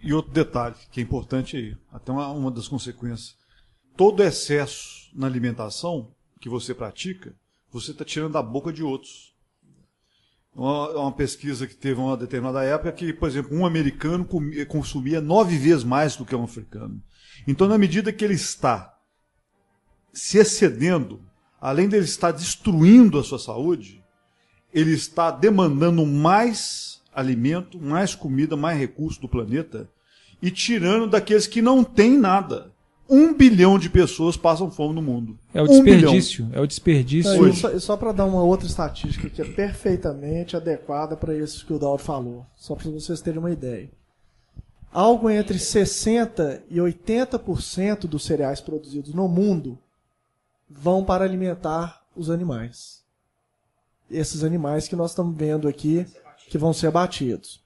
E outro detalhe que é importante aí, até uma das consequências. Todo excesso na alimentação que você pratica, você está tirando da boca de outros. Uma pesquisa que teve uma determinada época que, por exemplo, um americano consumia 9 vezes mais do que um africano. Então, na medida que ele está se excedendo, além de ele estar destruindo a sua saúde, ele está demandando mais alimento, mais comida, mais recursos do planeta e tirando daqueles que não têm nada. 1 bilhão de pessoas passam fome no mundo. É o desperdício. É o desperdício. Só para dar uma outra estatística que é perfeitamente adequada para isso que o Dauro falou, só para vocês terem uma ideia. Algo entre 60% e 80% dos cereais produzidos no mundo vão para alimentar os animais. Esses animais que nós estamos vendo aqui, que vão ser abatidos.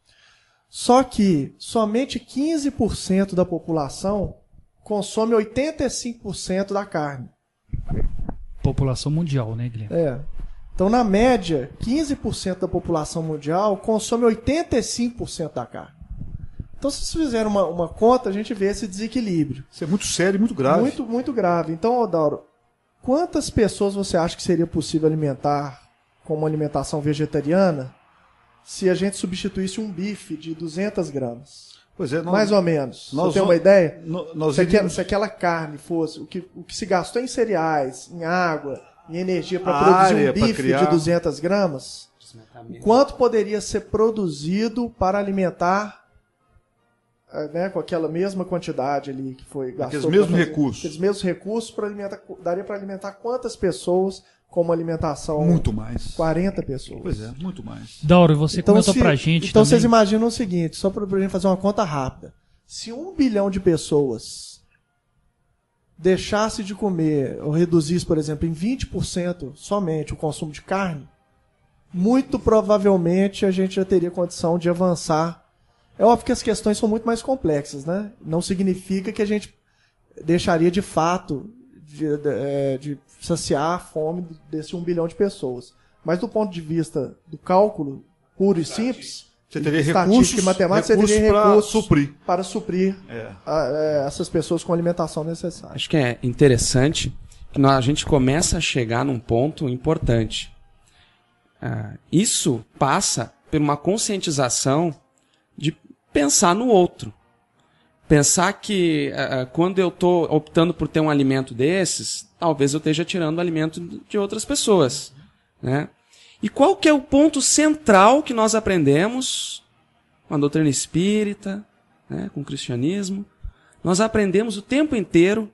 Só que somente 15% da população consome 85% da carne. População mundial, né, Guilherme? Então, na média, 15% da população mundial consome 85% da carne. Então, se vocês fizerem uma conta, a gente vê esse desequilíbrio. Isso é muito sério e muito grave. Muito, muito grave. Então, Dauro, quantas pessoas você acha que seria possível alimentar com uma alimentação vegetariana se a gente substituísse um bife de 200 gramas? Pois é, mais ou menos. Você tem uma ideia? Se aquela carne fosse o que se gastou em cereais, em água, em energia para produzir um bife de 200 gramas, quanto poderia ser produzido para alimentar, né, com aquela mesma quantidade ali que foi gastou? Aqueles mesmos recursos daria para alimentar quantas pessoas com uma alimentação? Muito mais. 40 pessoas. Pois é, muito mais. Dauro, você comentou pra gente então também. Vocês imaginam o seguinte, só pra gente fazer uma conta rápida. Se 1 bilhão de pessoas deixasse de comer, ou reduzisse, por exemplo, em 20% somente o consumo de carne, muito provavelmente a gente já teria condição de avançar. É óbvio que as questões são muito mais complexas, né? Não significa que a gente deixaria de fato de saciar a fome desse 1 bilhão de pessoas. Mas do ponto de vista do cálculo puro e simples, você teria estatística e matemática, você teria recursos para suprir É. essas pessoas com a alimentação necessária. Acho que é interessante que a gente começa a chegar num ponto importante. Isso passa por uma conscientização de pensar no outro. Pensar que quando eu estou optando por ter um alimento desses, talvez eu esteja tirando o alimento de outras pessoas, né? E qual que é o ponto central que nós aprendemos com a doutrina espírita, né, com o cristianismo? Nós aprendemos o tempo inteiro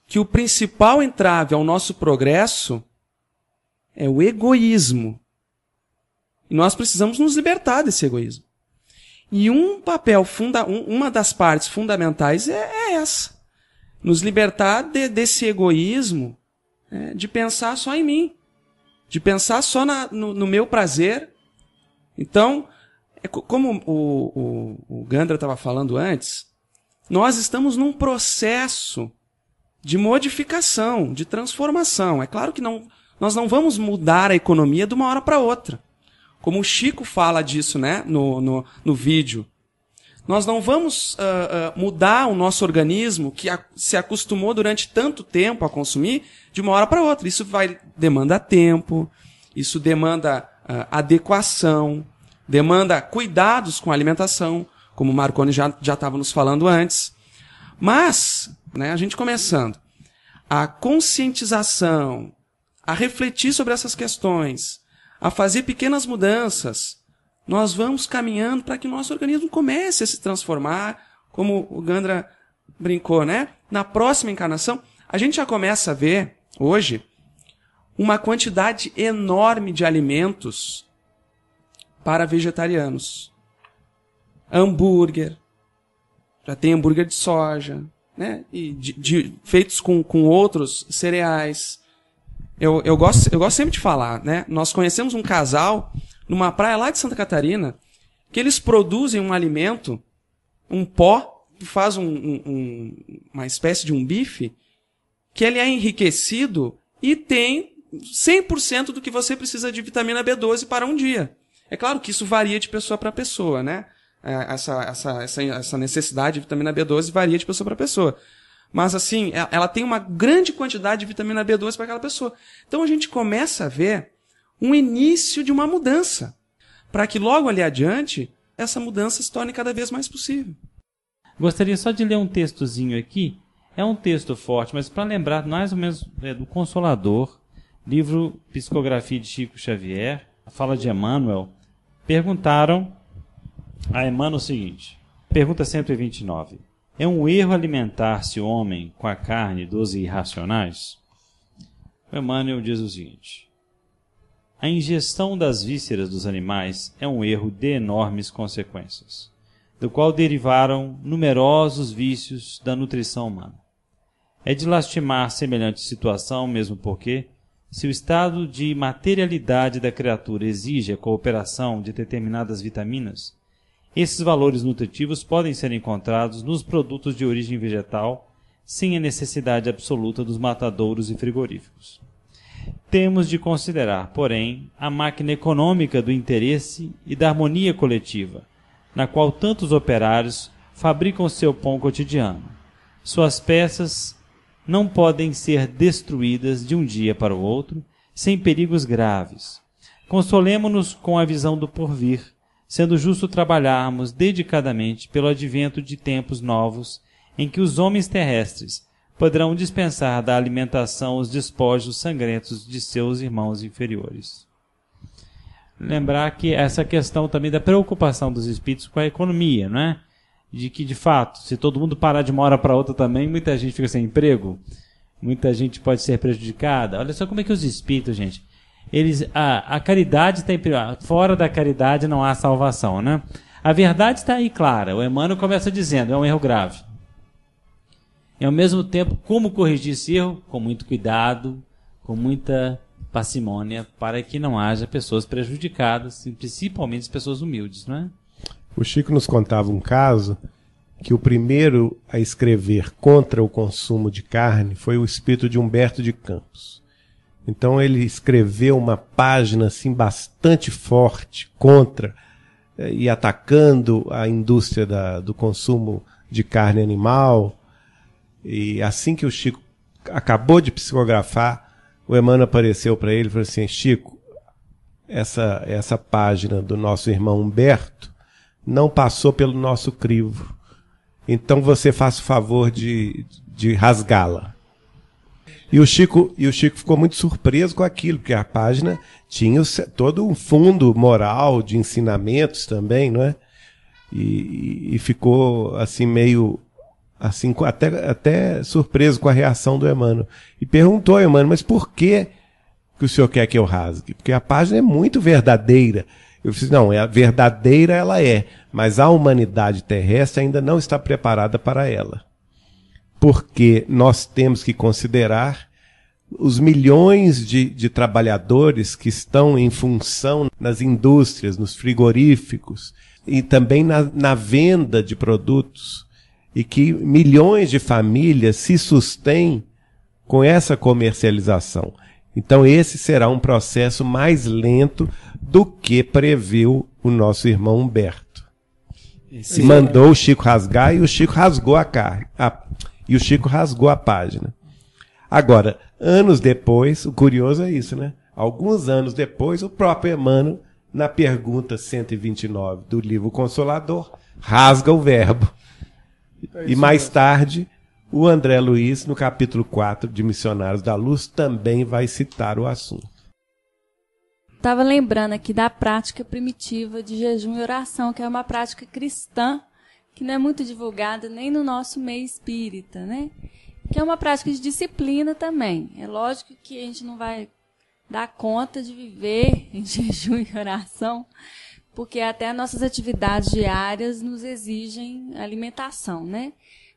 que o principal entrave ao nosso progresso é o egoísmo. E nós precisamos nos libertar desse egoísmo. E uma das partes fundamentais é essa. Nos libertar desse egoísmo, de pensar só em mim. De pensar só no meu prazer. Então, como o Gandra estava falando antes, nós estamos num processo de modificação, de transformação. É claro que nós não vamos mudar a economia de uma hora para outra. Como o Chico fala disso, né, no vídeo. Nós não vamos mudar o nosso organismo, que se acostumou durante tanto tempo a consumir, de uma hora para outra. Isso demanda tempo, isso demanda adequação, demanda cuidados com a alimentação, como o Marconi já estava nos falando antes. Mas, né, a gente começando, a conscientização, a refletir sobre essas questões, a fazer pequenas mudanças, nós vamos caminhando para que o nosso organismo comece a se transformar, como o Gandra brincou, né? Na próxima encarnação, a gente já começa a ver, hoje, uma quantidade enorme de alimentos para vegetarianos. Hambúrguer, já tem hambúrguer de soja, né? E feitos com outros cereais. Eu gosto sempre de falar, né? Nós conhecemos um casal numa praia lá de Santa Catarina, que eles produzem um alimento, um pó, que faz uma espécie de um bife, que ele é enriquecido e tem 100% do que você precisa de vitamina B12 para um dia. É claro que isso varia de pessoa para pessoa, né? Essa necessidade de vitamina B12 varia de pessoa para pessoa. Mas, assim, ela tem uma grande quantidade de vitamina B12 para aquela pessoa. Então, a gente começa a ver um início de uma mudança, para que logo ali adiante, essa mudança se torne cada vez mais possível. Gostaria só de ler um textozinho aqui. É um texto forte, mas para lembrar mais ou menos do Consolador, livro Psicografia de Chico Xavier, a fala de Emmanuel. Perguntaram a Emmanuel o seguinte, pergunta 129. É um erro alimentar-se o homem com a carne dos irracionais? O Emmanuel diz o seguinte. A ingestão das vísceras dos animais é um erro de enormes consequências, do qual derivaram numerosos vícios da nutrição humana. É de lastimar semelhante situação, mesmo porque, se o estado de materialidade da criatura exige a cooperação de determinadas vitaminas, esses valores nutritivos podem ser encontrados nos produtos de origem vegetal, sem a necessidade absoluta dos matadouros e frigoríficos. Temos de considerar, porém, a máquina econômica do interesse e da harmonia coletiva, na qual tantos operários fabricam seu pão cotidiano. Suas peças não podem ser destruídas de um dia para o outro, sem perigos graves. Consolemo-nos com a visão do porvir, sendo justo trabalharmos dedicadamente pelo advento de tempos novos, em que os homens terrestres poderão dispensar da alimentação os despojos sangrentos de seus irmãos inferiores. Lembrar que essa questão também da preocupação dos espíritos com a economia, não é? De que, de fato, se todo mundo parar de uma hora para outra também, muita gente fica sem emprego, muita gente pode ser prejudicada. Olha só como é que os espíritos, gente, a caridade está em primeiro. Fora da caridade não há salvação, né? A verdade está aí clara. O Emmanuel começa dizendo, é um erro grave. E ao mesmo tempo, como corrigir esse erro? Com muito cuidado, com muita parcimônia, para que não haja pessoas prejudicadas, principalmente as pessoas humildes, não é? O Chico nos contava um caso que o primeiro a escrever contra o consumo de carne foi o espírito de Humberto de Campos. Então ele escreveu uma página assim bastante forte contra e atacando a indústria do consumo de carne animal. E assim que o Chico acabou de psicografar, o Emmanuel apareceu para ele e falou assim: Chico, essa página do nosso irmão Humberto não passou pelo nosso crivo. Então você faça o favor de rasgá-la. E o Chico ficou muito surpreso com aquilo, porque a página tinha todo um fundo moral de ensinamentos também, não é? E ficou assim meio assim até surpreso com a reação do Emmanuel. E perguntou ao Emmanuel: mas por que o senhor quer que eu rasgue? Porque a página é muito verdadeira. Eu disse: não, verdadeira ela é, mas a humanidade terrestre ainda não está preparada para ela. Porque nós temos que considerar os milhões de trabalhadores que estão em função nas indústrias, nos frigoríficos e também na venda de produtos, e que milhões de famílias se sustêm com essa comercialização. Então esse será um processo mais lento do que previu o nosso irmão Humberto. Mandou o Chico rasgar e o Chico rasgou e o Chico rasgou a página. Agora, anos depois, o curioso é isso, né? Alguns anos depois, o próprio Emmanuel, na pergunta 129 do livro Consolador, rasga o verbo. E mais tarde, o André Luiz, no capítulo 4 de Missionários da Luz, também vai citar o assunto. Estava lembrando aqui da prática primitiva de jejum e oração, que é uma prática cristã, que não é muito divulgada nem no nosso meio espírita, né? Que é uma prática de disciplina também. É lógico que a gente não vai dar conta de viver em jejum e oração, porque até nossas atividades diárias nos exigem alimentação, né?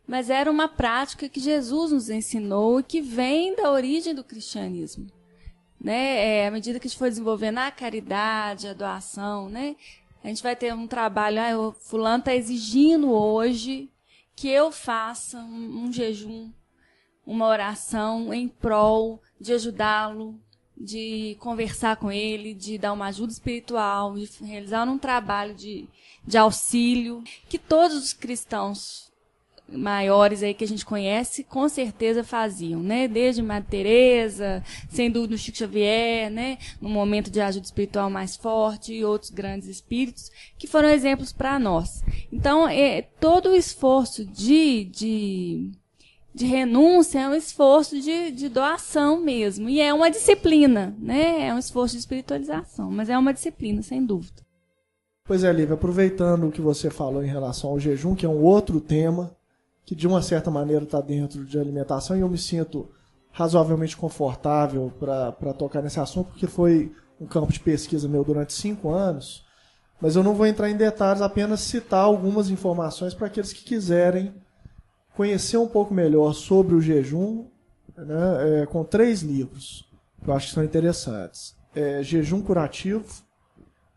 Mas era uma prática que Jesus nos ensinou e que vem da origem do cristianismo, né? À medida que a gente for desenvolvendo a caridade, a doação, né? A gente vai ter um trabalho, o fulano está exigindo hoje que eu faça um jejum, uma oração em prol de ajudá-lo, de conversar com ele, de dar uma ajuda espiritual, de realizar um trabalho de auxílio, que todos os cristãos maiores aí que a gente conhece, com certeza faziam, né? Desde Madre Teresa, sem dúvida o Chico Xavier, né? No momento de ajuda espiritual mais forte, e outros grandes espíritos, que foram exemplos para nós. Então, todo o esforço de renúncia é um esforço de doação mesmo, e é uma disciplina, né? É um esforço de espiritualização, mas é uma disciplina, sem dúvida. Pois é, Lívia, aproveitando o que você falou em relação ao jejum, que é um outro tema, que de uma certa maneira está dentro de alimentação, e eu me sinto razoavelmente confortável para tocar nesse assunto, porque foi um campo de pesquisa meu durante 5 anos, mas eu não vou entrar em detalhes, apenas citar algumas informações para aqueles que quiserem conhecer um pouco melhor sobre o jejum, né, com 3 livros, que eu acho que são interessantes. Jejum Curativo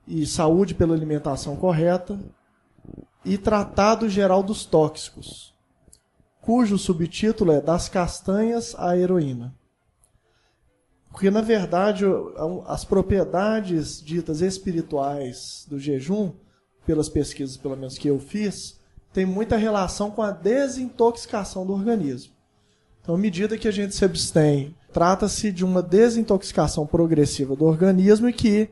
e Saúde pela Alimentação Correta, e Tratado Geral dos Tóxicos, cujo subtítulo é Das Castanhas à Heroína. Porque, na verdade, as propriedades ditas espirituais do jejum, pelas pesquisas, pelo menos que eu fiz, tem muita relação com a desintoxicação do organismo. Então, à medida que a gente se abstém, trata-se de uma desintoxicação progressiva do organismo e que,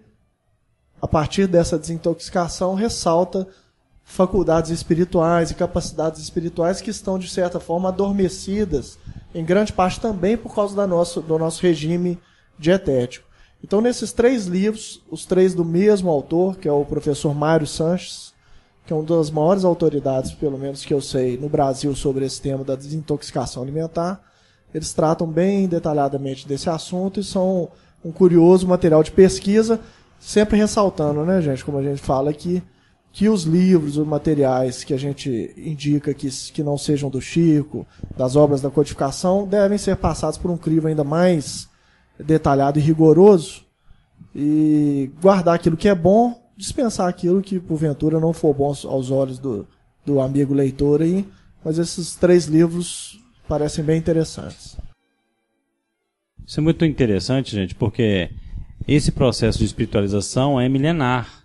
a partir dessa desintoxicação, ressalta faculdades espirituais e capacidades espirituais que estão, de certa forma, adormecidas, em grande parte também por causa do nosso regime dietético. Então, nesses 3 livros, os 3 do mesmo autor, que é o professor Mário Sanches, que é uma das maiores autoridades, pelo menos que eu sei, no Brasil sobre esse tema da desintoxicação alimentar, eles tratam bem detalhadamente desse assunto e são um curioso material de pesquisa, sempre ressaltando, né, gente, como a gente fala aqui, que os livros, os materiais que a gente indica que não sejam do Chico, das obras da codificação, devem ser passados por um crivo ainda mais detalhado e rigoroso, e guardar aquilo que é bom, dispensar aquilo que porventura não for bom aos olhos do amigo leitor aí, mas esses 3 livros parecem bem interessantes. Isso é muito interessante, gente, porque esse processo de espiritualização é milenar.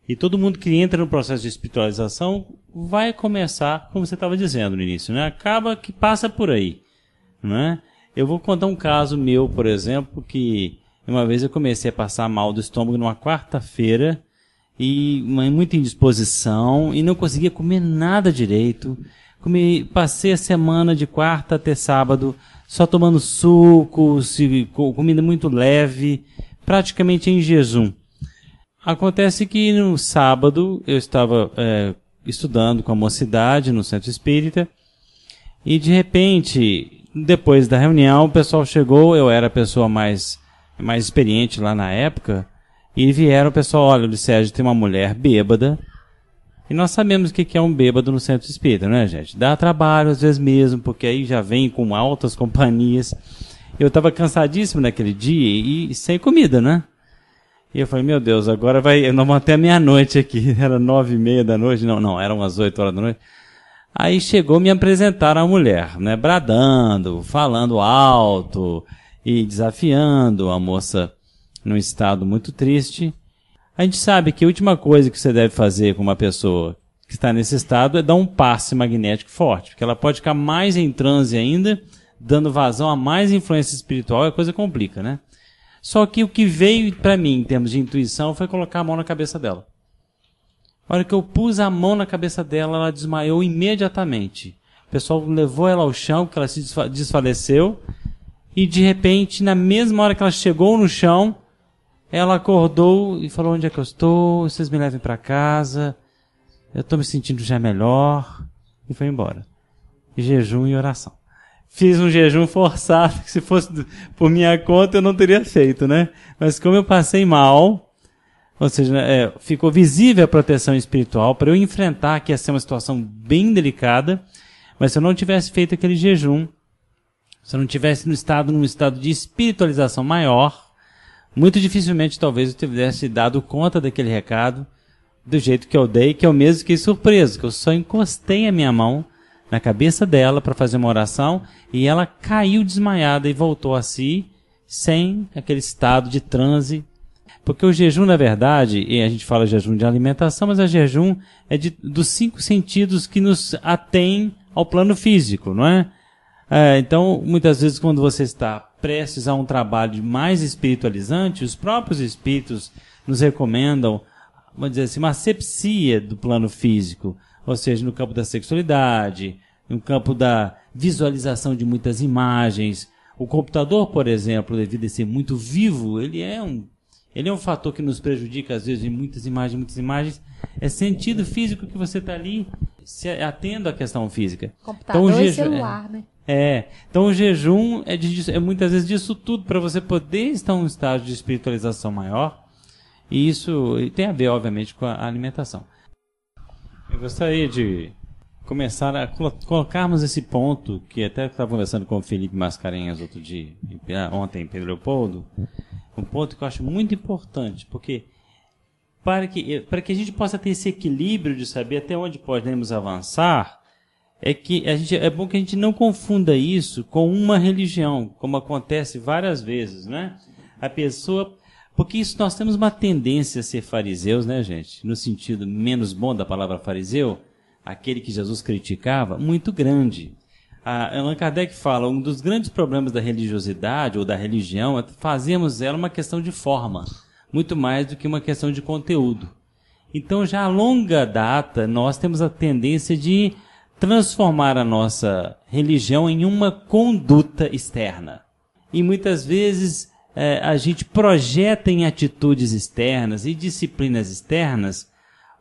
E todo mundo que entra no processo de espiritualização vai começar, como você estava dizendo no início, né? Acaba que passa por aí, né? Eu vou contar um caso meu, por exemplo, que uma vez eu comecei a passar mal do estômago numa quarta-feira, e muita indisposição, e não conseguia comer nada direito. Passei a semana de quarta até sábado só tomando sucos, comida muito leve, praticamente em jejum. Acontece que no sábado eu estava estudando com a mocidade no centro espírita, e de repente, depois da reunião, o pessoal chegou, eu era a pessoa mais experiente lá na época, e vieram o pessoal, olha, Sérgio, tem uma mulher bêbada, e nós sabemos o que é um bêbado no centro espírita, né, gente? Dá trabalho às vezes mesmo, porque aí já vem com altas companhias. Eu estava cansadíssimo naquele dia e sem comida, né? E eu falei, meu Deus, agora nós vamos até meia-noite aqui, era 9h30 da noite, não, eram umas 8 horas da noite. Aí chegou, me apresentaram a mulher, né, bradando, falando alto e desafiando a moça num estado muito triste. A gente sabe que a última coisa que você deve fazer com uma pessoa que está nesse estado é dar um passe magnético forte, porque ela pode ficar mais em transe ainda, dando vazão a mais influência espiritual, e a coisa complica, né? Só que o que veio para mim, em termos de intuição, foi colocar a mão na cabeça dela. A hora que eu pus a mão na cabeça dela, ela desmaiou imediatamente. O pessoal levou ela ao chão, porque ela se desfaleceu, e de repente, na mesma hora que ela chegou no chão, ela acordou e falou, onde é que eu estou? Vocês me levem para casa, eu estou me sentindo já melhor, e foi embora. E jejum e oração. Fiz um jejum forçado, que se fosse por minha conta eu não teria feito, né? Mas como eu passei mal, ou seja, ficou visível a proteção espiritual para eu enfrentar, que ia ser uma situação bem delicada, mas se eu não tivesse feito aquele jejum, se eu não tivesse num estado de espiritualização maior, muito dificilmente talvez eu tivesse dado conta daquele recado do jeito que eu dei, que eu mesmo fiquei surpreso, que eu só encostei a minha mão na cabeça dela para fazer uma oração e ela caiu desmaiada e voltou a si sem aquele estado de transe. Porque o jejum, na verdade, e a gente fala jejum de alimentação, mas o jejum é dos 5 sentidos que nos atém ao plano físico, não é? Então, muitas vezes, quando você está prestes a um trabalho mais espiritualizante, os próprios espíritos nos recomendam, vamos dizer assim, uma asepsia do plano físico, ou seja, no campo da sexualidade, no campo da visualização de muitas imagens. O computador, por exemplo, devido a ser muito vivo, ele é um fator que nos prejudica, às vezes, em muitas imagens. É sentido físico que você está ali se atendo à questão física. Computador então, e celular, né? Então o jejum é muitas vezes disso tudo, para você poder estar em um estágio de espiritualização maior. E isso tem a ver, obviamente, com a alimentação. Eu gostaria de começar a colocarmos esse ponto, que até estava conversando com o Felipe Mascarenhas ontem em Pedro Leopoldo, um ponto que eu acho muito importante, porque para que a gente possa ter esse equilíbrio de saber até onde podemos avançar, é bom que a gente não confunda isso com uma religião, como acontece várias vezes, né? Porque isso nós temos uma tendência a ser fariseus, né, gente? No sentido menos bom da palavra fariseu, aquele que Jesus criticava, muito grande. Allan Kardec fala, um dos grandes problemas da religiosidade ou da religião é fazermos ela uma questão de forma, muito mais do que uma questão de conteúdo. Então, já a longa data, nós temos a tendência de transformar a nossa religião em uma conduta externa. E muitas vezes a gente projeta em atitudes externas e disciplinas externas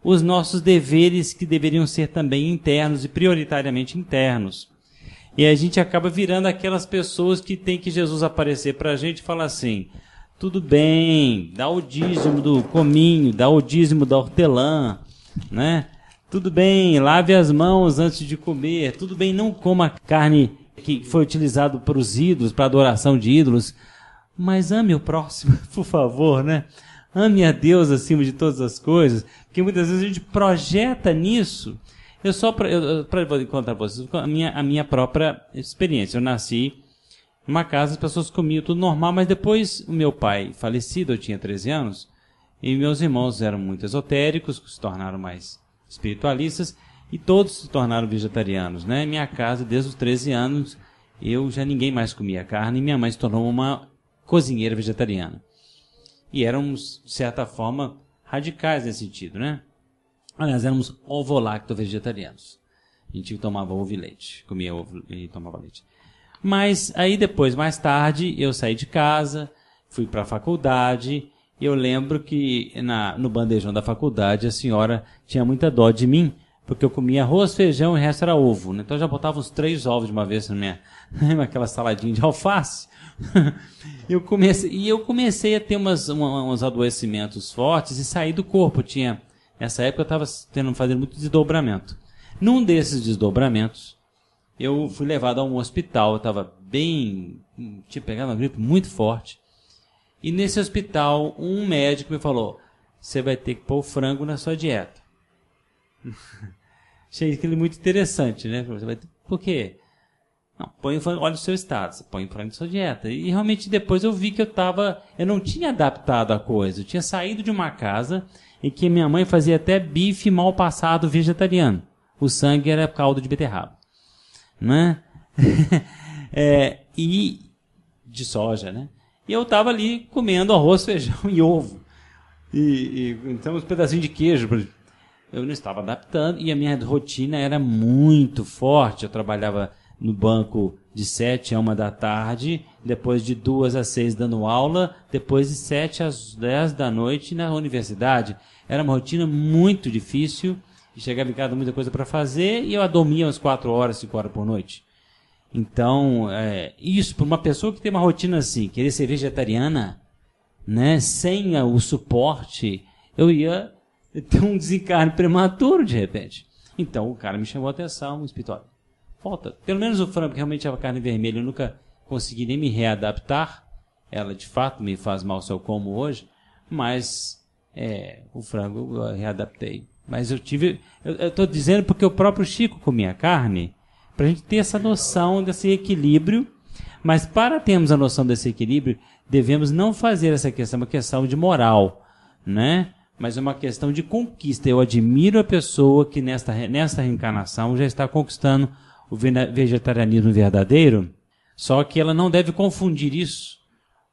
os nossos deveres que deveriam ser também internos e prioritariamente internos. E a gente acaba virando aquelas pessoas que tem que Jesus aparecer para a gente e falar assim, tudo bem, dá o dízimo do cominho, dá o dízimo da hortelã, né? Tudo bem, lave as mãos antes de comer, tudo bem, não coma carne que foi utilizada para os ídolos, para a adoração de ídolos, mas ame o próximo, por favor, né? Ame a Deus acima de todas as coisas, porque muitas vezes a gente projeta nisso. Vou contar para vocês a minha própria experiência. Eu nasci Numa casa as pessoas comiam tudo normal, mas depois o meu pai falecido, eu tinha 13 anos, e meus irmãos eram muito esotéricos, se tornaram mais espiritualistas, e todos se tornaram vegetarianos, né? Minha casa, desde os 13 anos, ninguém mais comia carne, e minha mãe se tornou uma cozinheira vegetariana. E éramos, de certa forma, radicais nesse sentido, né? Aliás, éramos ovo-lacto-vegetarianos. A gente tomava ovo e leite, comia ovo e tomava leite. Mas aí depois, mais tarde, eu saí de casa, fui para a faculdade, e eu lembro que no bandejão da faculdade a senhora tinha muita dó de mim, porque eu comia arroz, feijão e o resto era ovo, né? Então eu já botava uns 3 ovos de uma vez naquela saladinha de alface. Eu comecei a ter uns adoecimentos fortes e sair do corpo. Nessa época eu estava fazendo muito desdobramento. Num desses desdobramentos, eu fui levado a um hospital. Eu estava tinha pegado uma gripe muito forte. E nesse hospital, um médico me falou: você vai ter que pôr o frango na sua dieta. Achei aquilo muito interessante, né? Por quê? Não, põe o frango, olha o seu estado, você põe o frango na sua dieta. E realmente depois eu vi que eu não tinha adaptado a coisa. Eu tinha saído de uma casa em que minha mãe fazia até bife mal passado vegetariano. O sangue era caldo de beterraba, né? E de soja, né? E eu estava ali comendo arroz, feijão e ovo. Então uns pedacinhos de queijo. Eu não estava adaptando e a minha rotina era muito forte. Eu trabalhava no banco de 7 a 1 da tarde, depois de 2 às 6 dando aula, depois de 7 às 10 da noite na universidade. Era uma rotina muito difícil, chegava em casa muita coisa para fazer e eu dormia umas 4 horas, 5 horas por noite. Então, isso para uma pessoa que tem uma rotina assim, querer ser vegetariana, né, sem o suporte, eu ia ter um desencarne prematuro de repente. Então o cara me chamou a atenção, espiritual. Falta, pelo menos o frango, que realmente é uma carne vermelha, eu nunca consegui nem me readaptar. Ela de fato me faz mal se eu como hoje, mas o frango eu readaptei. Mas eu estou dizendo porque o próprio Chico comia carne, para a gente ter essa noção desse equilíbrio, mas para termos a noção desse equilíbrio, devemos não fazer essa questão uma questão de moral, né? Mas é uma questão de conquista. Eu admiro a pessoa que nesta reencarnação já está conquistando o vegetarianismo verdadeiro, só que ela não deve confundir isso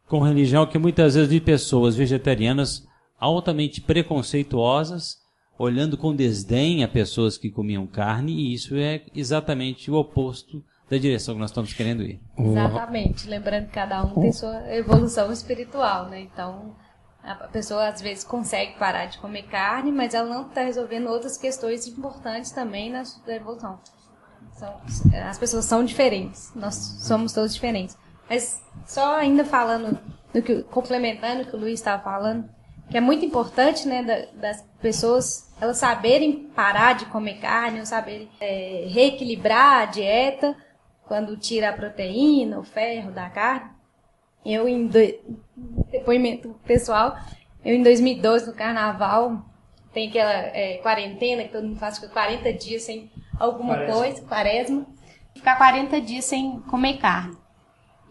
com religião, que muitas vezes vi pessoas vegetarianas altamente preconceituosas, olhando com desdém a pessoas que comiam carne, e isso é exatamente o oposto da direção que nós estamos querendo ir. Exatamente. Lembrando que cada um tem sua evolução espiritual, né? Então, a pessoa às vezes consegue parar de comer carne, mas ela não está resolvendo outras questões importantes também na sua evolução. As pessoas são diferentes, nós somos todos diferentes. Mas só ainda falando, complementando o que o Luiz estava falando, que é muito importante, né, das pessoas elas saberem parar de comer carne, ou saberem reequilibrar a dieta quando tira a proteína, o ferro da carne. Depoimento pessoal, eu em 2012 no carnaval, tem aquela quarentena que todo mundo faz, fica 40 dias sem alguma coisa, quaresma, ficar 40 dias sem comer carne.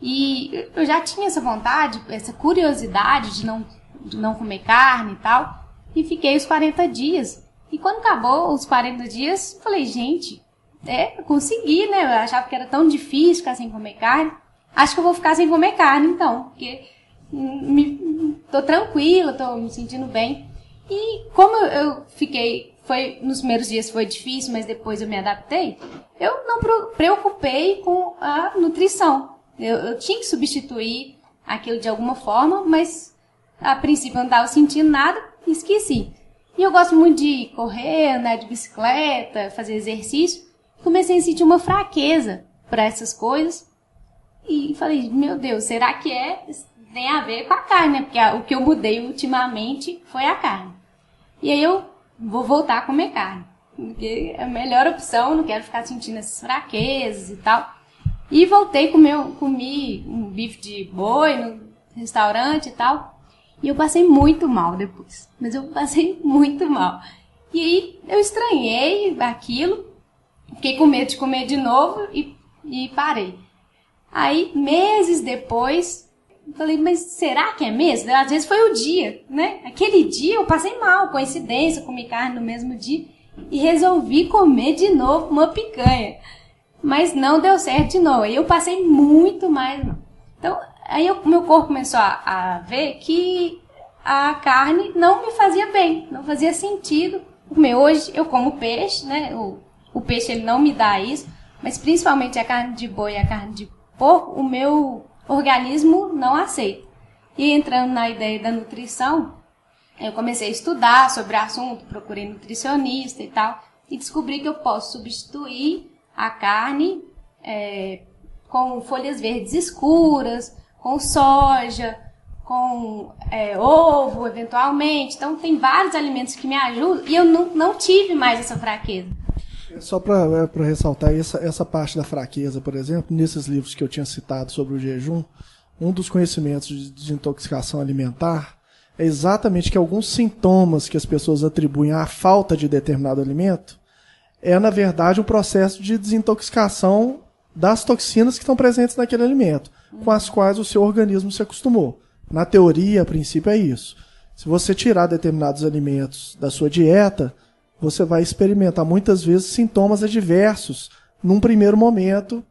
E eu já tinha essa vontade, essa curiosidade de não comer carne e tal, e fiquei os 40 dias. E quando acabou os 40 dias, falei, gente, eu consegui, né? Eu achava que era tão difícil ficar sem comer carne. Acho que eu vou ficar sem comer carne, então, porque tô tranquila, tô me sentindo bem. E como eu fiquei, nos primeiros dias foi difícil, mas depois eu me adaptei, eu não preocupei com a nutrição. Eu tinha que substituir aquilo de alguma forma, mas a princípio eu não estava sentindo nada e esqueci. E eu gosto muito de correr, andar de bicicleta, fazer exercício. Comecei a sentir uma fraqueza para essas coisas. E falei, meu Deus, será que tem a ver com a carne, né? Porque o que eu mudei ultimamente foi a carne. E aí eu vou voltar a comer carne. Porque é a melhor opção, não quero ficar sentindo essas fraquezas e tal. E voltei, comi um bife de boi no restaurante e tal. E eu passei muito mal depois. Mas eu passei muito mal. E aí eu estranhei aquilo. Fiquei com medo de comer de novo e parei. Aí, meses depois, eu falei, mas será que é mesmo? Às vezes foi o dia, né? Aquele dia eu passei mal, coincidência, comi carne no mesmo dia e resolvi comer de novo uma picanha. Mas não deu certo de novo. Aí eu passei muito mais mal. Então, aí meu corpo começou a ver que a carne não me fazia bem, não fazia sentido comer. Hoje eu como peixe, né? O peixe ele não me dá isso, mas principalmente a carne de boi e a carne de porco, o meu organismo não aceita. E entrando na ideia da nutrição, eu comecei a estudar sobre o assunto, procurei nutricionista e tal, e descobri que eu posso substituir a carne com folhas verdes escuras, com soja, com ovo, eventualmente. Então, tem vários alimentos que me ajudam e eu não tive mais essa fraqueza. Só para ressaltar essa parte da fraqueza, por exemplo, nesses livros que eu tinha citado sobre o jejum, um dos conhecimentos de desintoxicação alimentar é exatamente que alguns sintomas que as pessoas atribuem à falta de determinado alimento é, na verdade, um processo de desintoxicação das toxinas que estão presentes naquele alimento, com as quais o seu organismo se acostumou. Na teoria, a princípio, é isso. Se você tirar determinados alimentos da sua dieta, você vai experimentar muitas vezes sintomas adversos num primeiro momento,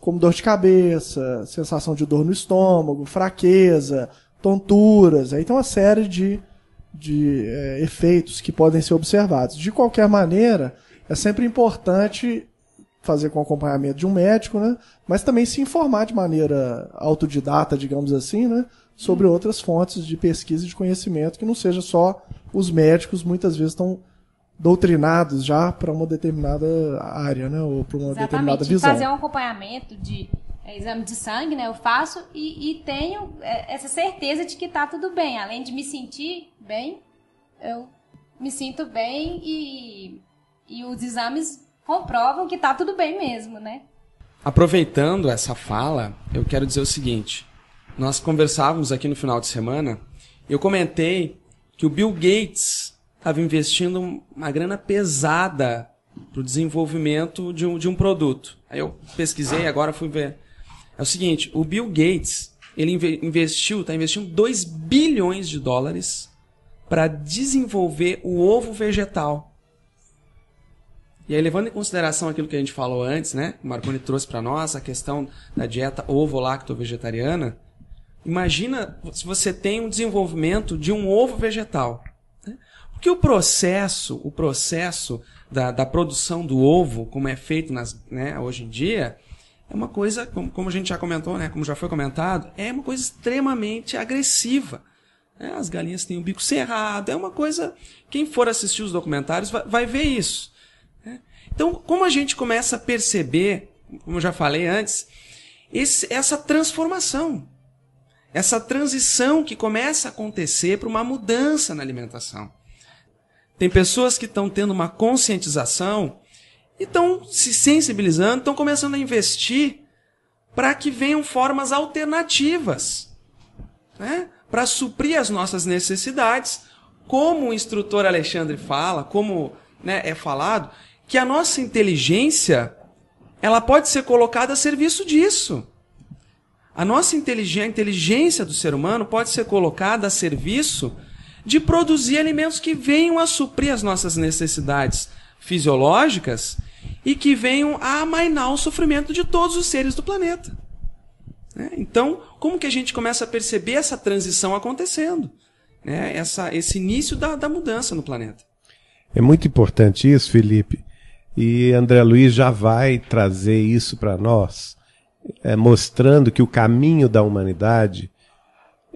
como dor de cabeça, sensação de dor no estômago, fraqueza, tonturas. Aí tem uma série de efeitos que podem ser observados. De qualquer maneira, é sempre importante fazer com acompanhamento de um médico, né? Mas também se informar de maneira autodidata, digamos assim, né? Sobre outras fontes de pesquisa e de conhecimento, que não seja só os médicos, muitas vezes estão doutrinados já para uma determinada área, né? Ou para uma determinada visão. Fazer um acompanhamento de exame de sangue, né? Eu faço e tenho essa certeza de que está tudo bem. Além de me sentir bem, eu me sinto bem e os exames comprovam que está tudo bem mesmo, né? Aproveitando essa fala, eu quero dizer o seguinte. Nós conversávamos aqui no final de semana, eu comentei que o Bill Gates estava investindo uma grana pesada para o desenvolvimento de um produto. Aí eu pesquisei, agora fui ver. É o seguinte, o Bill Gates, ele está investindo 2 bilhões de dólares para desenvolver o ovo vegetal. E aí, levando em consideração aquilo que a gente falou antes, né? O Marconi trouxe para nós a questão da dieta ovo-lacto-vegetariana. Imagina se você tem um desenvolvimento de um ovo vegetal. Né? Porque o processo da produção do ovo, como é feito hoje em dia, é uma coisa, como a gente já comentou, né? Como já foi comentado, é uma coisa extremamente agressiva. Né? As galinhas têm o bico cerrado, é uma coisa... Quem for assistir os documentários vai ver isso. Então, como a gente começa a perceber, como eu já falei antes, essa transformação, essa transição que começa a acontecer para uma mudança na alimentação. Tem pessoas que estão tendo uma conscientização e estão se sensibilizando, estão começando a investir para que venham formas alternativas, né? Para suprir as nossas necessidades, como o instrutor Alexandre fala, como é falado, que a nossa inteligência ela pode ser colocada a serviço disso. A nossa inteligência do ser humano pode ser colocada a serviço de produzir alimentos que venham a suprir as nossas necessidades fisiológicas e que venham a amainar o sofrimento de todos os seres do planeta. Então, como que a gente começa a perceber essa transição acontecendo? Esse início da mudança no planeta. É muito importante isso, Felipe. E André Luiz já vai trazer isso para nós, mostrando que o caminho da humanidade,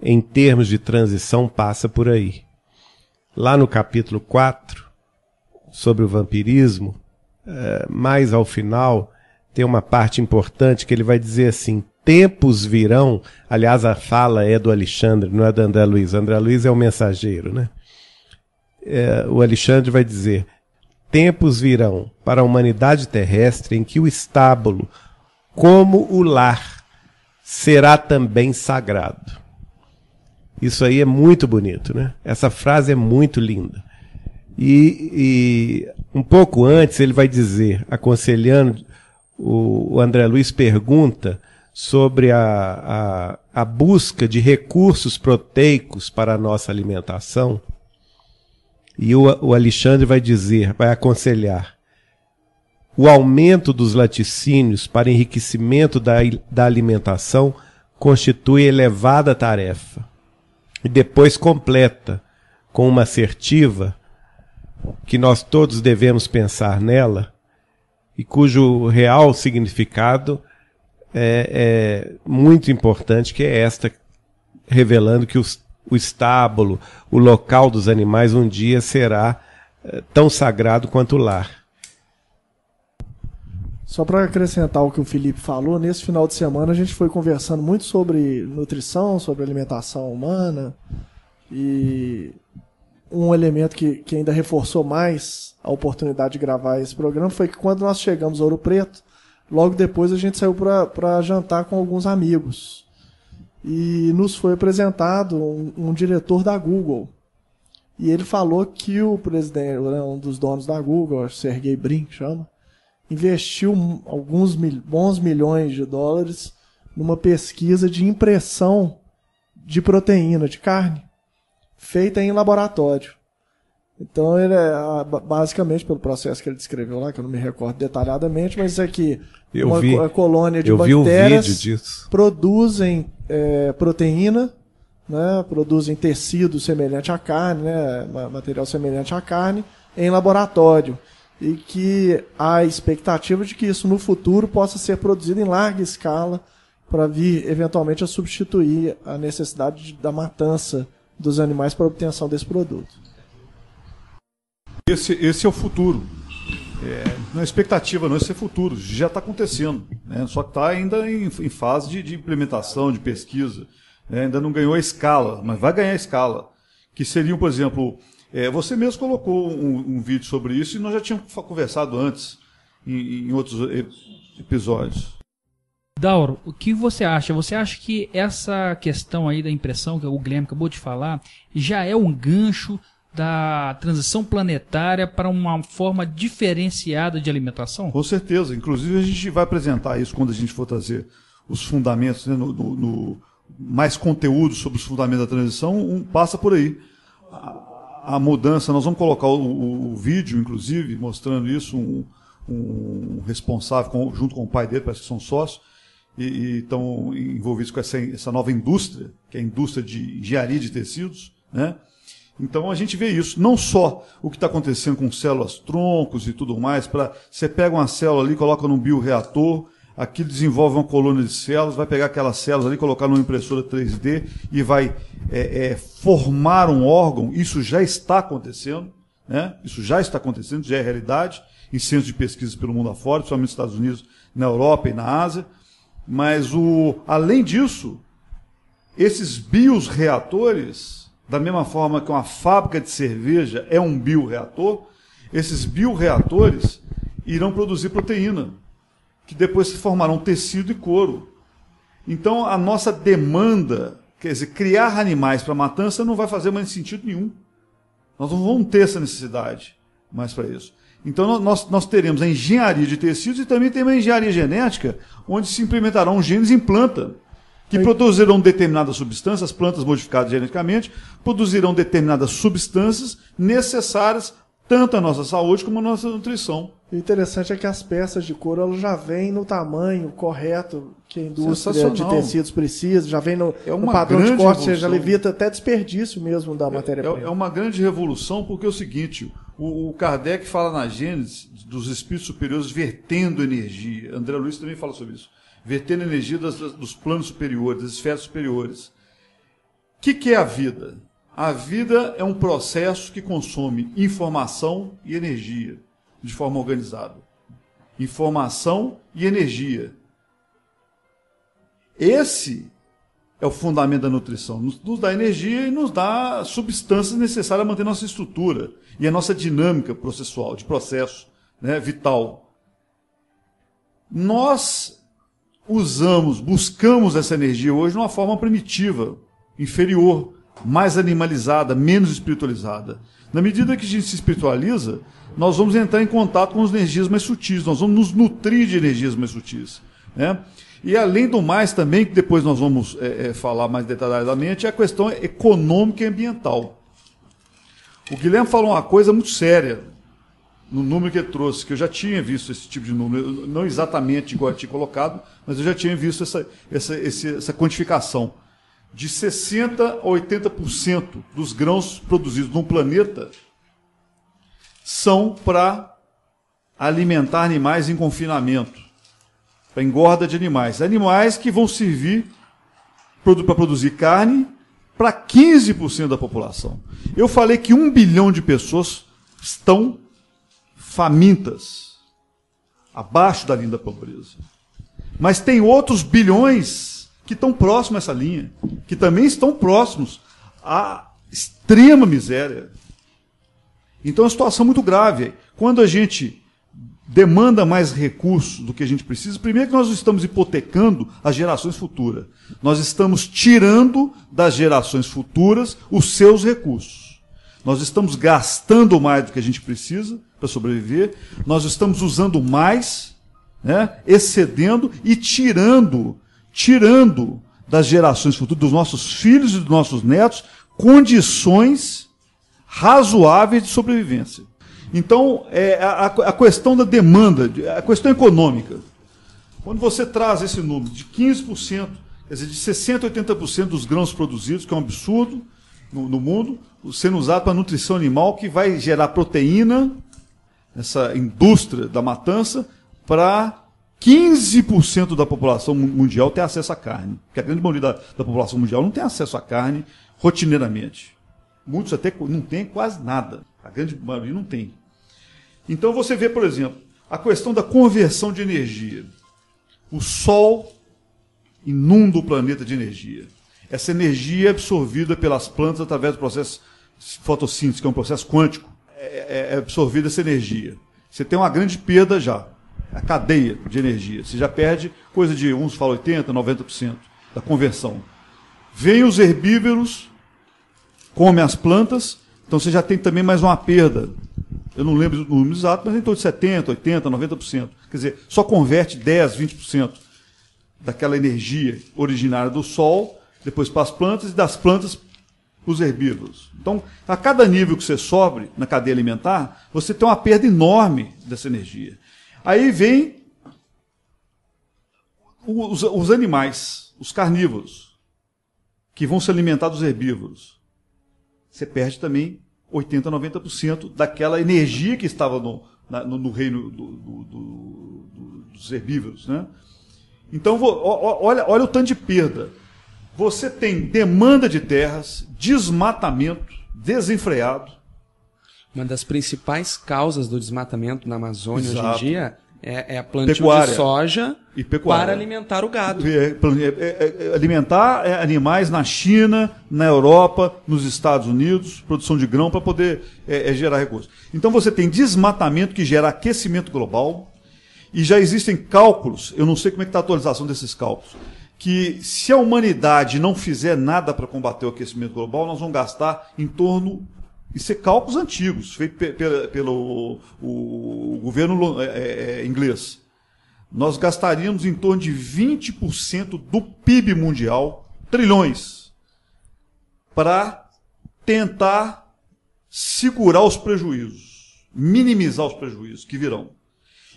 em termos de transição, passa por aí. Lá no capítulo 4, sobre o vampirismo, mais ao final, tem uma parte importante que ele vai dizer assim, tempos virão, aliás a fala é do Alexandre, não é do André Luiz, André Luiz é o mensageiro, né? O Alexandre vai dizer, tempos virão para a humanidade terrestre em que o estábulo, como o lar, será também sagrado. Isso aí é muito bonito, né? Essa frase é muito linda. E um pouco antes ele vai dizer, aconselhando, o André Luiz pergunta sobre a busca de recursos proteicos para a nossa alimentação. E o Alexandre vai aconselhar: o aumento dos laticínios para enriquecimento da alimentação constitui elevada tarefa. E depois completa com uma assertiva que nós todos devemos pensar nela e cujo real significado é muito importante, que é esta, revelando que o estábulo, o local dos animais, um dia será tão sagrado quanto o lar. Só para acrescentar o que o Felipe falou, nesse final de semana a gente foi conversando muito sobre nutrição, sobre alimentação humana, e um elemento que ainda reforçou mais a oportunidade de gravar esse programa foi que quando nós chegamos a Ouro Preto, logo depois a gente saiu para jantar com alguns amigos. E nos foi apresentado um diretor da Google. E ele falou que o presidente, um dos donos da Google, Sergey Brin, chama, investiu alguns bons milhões de dólares numa pesquisa de impressão de proteína, de carne, feita em laboratório. Então, ele basicamente, pelo processo que ele descreveu lá, que eu não me recordo detalhadamente, mas isso aqui, uma colônia de bactérias produzem proteína, né, produzem tecido semelhante à carne, né, material semelhante à carne, em laboratório. E que há expectativa de que isso no futuro possa ser produzido em larga escala para vir eventualmente a substituir a necessidade da matança dos animais para a obtenção desse produto. Esse é o futuro. Não é expectativa, não, esse é futuro. Já está acontecendo, né? Só que está ainda em fase de implementação, de pesquisa. Né? Ainda não ganhou a escala, mas vai ganhar a escala. Que seriam, por exemplo, você mesmo colocou um vídeo sobre isso e nós já tínhamos conversado antes, em outros episódios. Dauro, o que você acha? Você acha que essa questão aí da impressão, que o Guilherme acabou de falar, já é um gancho da transição planetária para uma forma diferenciada de alimentação? Com certeza. Inclusive a gente vai apresentar isso quando a gente for trazer os fundamentos, né, mais conteúdo sobre os fundamentos da transição, passa por aí. A mudança, nós vamos colocar o vídeo, inclusive, mostrando isso, um responsável, junto com o pai dele, parece que são sócios, e estão envolvidos com essa nova indústria, que é a indústria de engenharia de tecidos, né? Então a gente vê isso, não só o que está acontecendo com células troncos e tudo mais, você pega uma célula ali, coloca num bioreator, aqui desenvolve uma colônia de células, vai pegar aquelas células ali, colocar numa impressora 3D e vai formar um órgão. Isso já está acontecendo, né? Isso já está acontecendo, já é realidade, em centros de pesquisa pelo mundo afora, principalmente nos Estados Unidos, na Europa e na Ásia. Mas, além disso, esses bioreatores, da mesma forma que uma fábrica de cerveja é um bioreator, esses bioreatores irão produzir proteína, que depois se formarão tecido e couro. Então, a nossa demanda, quer dizer, criar animais para matança não vai fazer mais sentido nenhum. Nós não vamos ter essa necessidade mais para isso. Então, nós teremos a engenharia de tecidos e também temos a engenharia genética, onde se implementarão genes em planta, que produzirão determinadas substâncias, as plantas modificadas geneticamente, produzirão determinadas substâncias necessárias tanto à nossa saúde como à nossa nutrição. O interessante é que as peças de couro elas já vêm no tamanho correto que a indústria de tecidos precisa, já vem no padrão de corte, você já evita até desperdício mesmo da matéria-prima. É uma grande revolução, porque é o seguinte, o Kardec fala na Gênesis dos espíritos superiores vertendo energia. André Luiz também fala sobre isso. Vertendo energia dos planos superiores, das esferas superiores. O que é a vida? A vida é um processo que consome informação e energia de forma organizada. Informação e energia. Esse é o fundamento da nutrição. Nos dá energia e nos dá substâncias necessárias a manter nossa estrutura e a nossa dinâmica processual, de processo, né, vital. Nós buscamos essa energia hoje de uma forma primitiva, inferior, mais animalizada, menos espiritualizada. Na medida que a gente se espiritualiza, nós vamos entrar em contato com as energias mais sutis, nós vamos nos nutrir de energias mais sutis, né? E além do mais também, que depois nós vamos falar mais detalhadamente, é a questão econômica e ambiental. O Guilherme falou uma coisa muito séria no número que ele trouxe, que eu já tinha visto esse tipo de número, não exatamente igual eu tinha colocado, mas eu já tinha visto essa quantificação. De 60% a 80% dos grãos produzidos no planeta são para alimentar animais em confinamento, para engorda de animais. Animais que vão servir para produzir carne para 15% da população. Eu falei que 1 bilhão de pessoas estão famintas, abaixo da linha da pobreza. Mas tem outros bilhões que estão próximos a essa linha, que também estão próximos à extrema miséria. Então é uma situação muito grave. Quando a gente demanda mais recursos do que a gente precisa, primeiro que nós estamos hipotecando as gerações futuras. Nós estamos tirando das gerações futuras os seus recursos. Nós estamos gastando mais do que a gente precisa para sobreviver, nós estamos usando mais, né, excedendo e tirando das gerações futuras, dos nossos filhos e dos nossos netos, condições razoáveis de sobrevivência. Então, a questão da demanda, a questão econômica, quando você traz esse número de 15%, quer dizer, de 60% a 80% dos grãos produzidos, que é um absurdo no mundo, sendo usado para nutrição animal, que vai gerar proteína, essa indústria da matança, para 15% da população mundial ter acesso à carne. Porque a grande maioria da população mundial não tem acesso à carne rotineiramente. Muitos até não têm quase nada. A grande maioria não tem. Então você vê, por exemplo, a questão da conversão de energia. O Sol inunda o planeta de energia. Essa energia é absorvida pelas plantas através do processo fotossíntese, que é um processo quântico. É absorvida essa energia. Você tem uma grande perda já. A cadeia de energia. Você já perde coisa de, uns falam 80%, 90% da conversão. Vêm os herbívoros, comem as plantas, então você já tem também mais uma perda. Eu não lembro do número exato, mas em torno de 70%, 80%, 90%. Quer dizer, só converte 10%, 20% daquela energia originária do Sol, depois para as plantas, e das plantas para os herbívoros. Então, a cada nível que você sobe na cadeia alimentar, você tem uma perda enorme dessa energia. Aí vem os animais, os carnívoros, que vão se alimentar dos herbívoros. Você perde também 80%, 90% daquela energia que estava no reino dos herbívoros. Né? Então, olha o tanto de perda. Você tem demanda de terras, desmatamento desenfreado. Uma das principais causas do desmatamento na Amazônia hoje em dia é a plantio pecuária. De soja E pecuária. para alimentar o gado. Alimentar animais na China, na Europa, nos Estados Unidos, produção de grão para poder gerar recursos. Então você tem desmatamento que gera aquecimento global, e já existem cálculos, eu não sei como é que está a atualização desses cálculos, que se a humanidade não fizer nada para combater o aquecimento global, nós vamos gastar em torno... Isso é cálculos antigos, feitos pelo governo inglês. Nós gastaríamos em torno de 20% do PIB mundial, trilhões, para tentar segurar os prejuízos, minimizar os prejuízos que virão.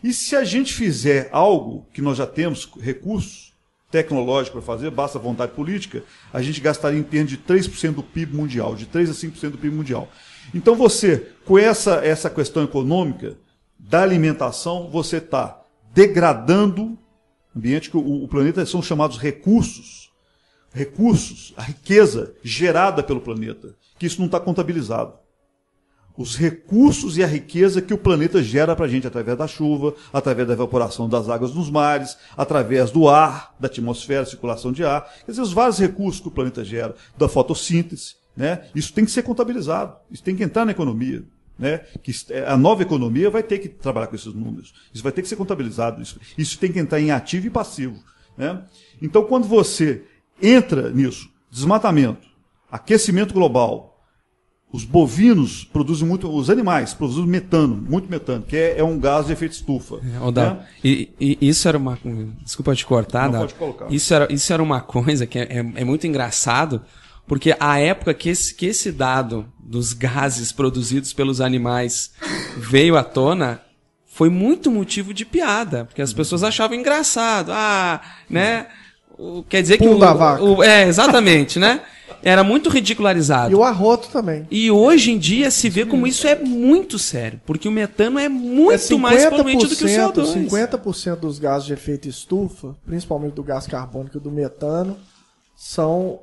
E se a gente fizer algo que nós já temos recursos tecnológicos para fazer, basta vontade política, a gente gastaria em torno de 3% do PIB mundial, de 3% a 5% do PIB mundial. Então você, com essa questão econômica da alimentação, você está degradando o ambiente, que o planeta são chamados recursos, a riqueza gerada pelo planeta, que isso não está contabilizado. Os recursos e a riqueza que o planeta gera para a gente através da chuva, através da evaporação das águas nos mares, através do ar, da atmosfera, circulação de ar. Quer dizer, os vários recursos que o planeta gera, da fotossíntese, né? Isso tem que ser contabilizado, isso tem que entrar na economia. Né? Que a nova economia vai ter que trabalhar com esses números. Isso vai ter que ser contabilizado. Isso tem que entrar em ativo e passivo. Né? Então, quando você entra nisso, desmatamento, aquecimento global, os bovinos produzem muito, os animais produzem metano, muito metano, que é um gás de efeito estufa. Né? E isso era uma... Desculpa te cortar, não, pode colocar. Isso era uma coisa que é muito engraçado, porque a época que esse dado dos gases produzidos pelos animais veio à tona, foi muito motivo de piada, porque as pessoas achavam engraçado. Né? Quer dizer que da vaca. Exatamente, né? Era muito ridicularizado. E o arroto também. E hoje em dia se vê como isso é muito sério, porque o metano é muito mais poluente do que o CO2. 50% dos gases de efeito estufa, principalmente do gás carbônico e do metano, são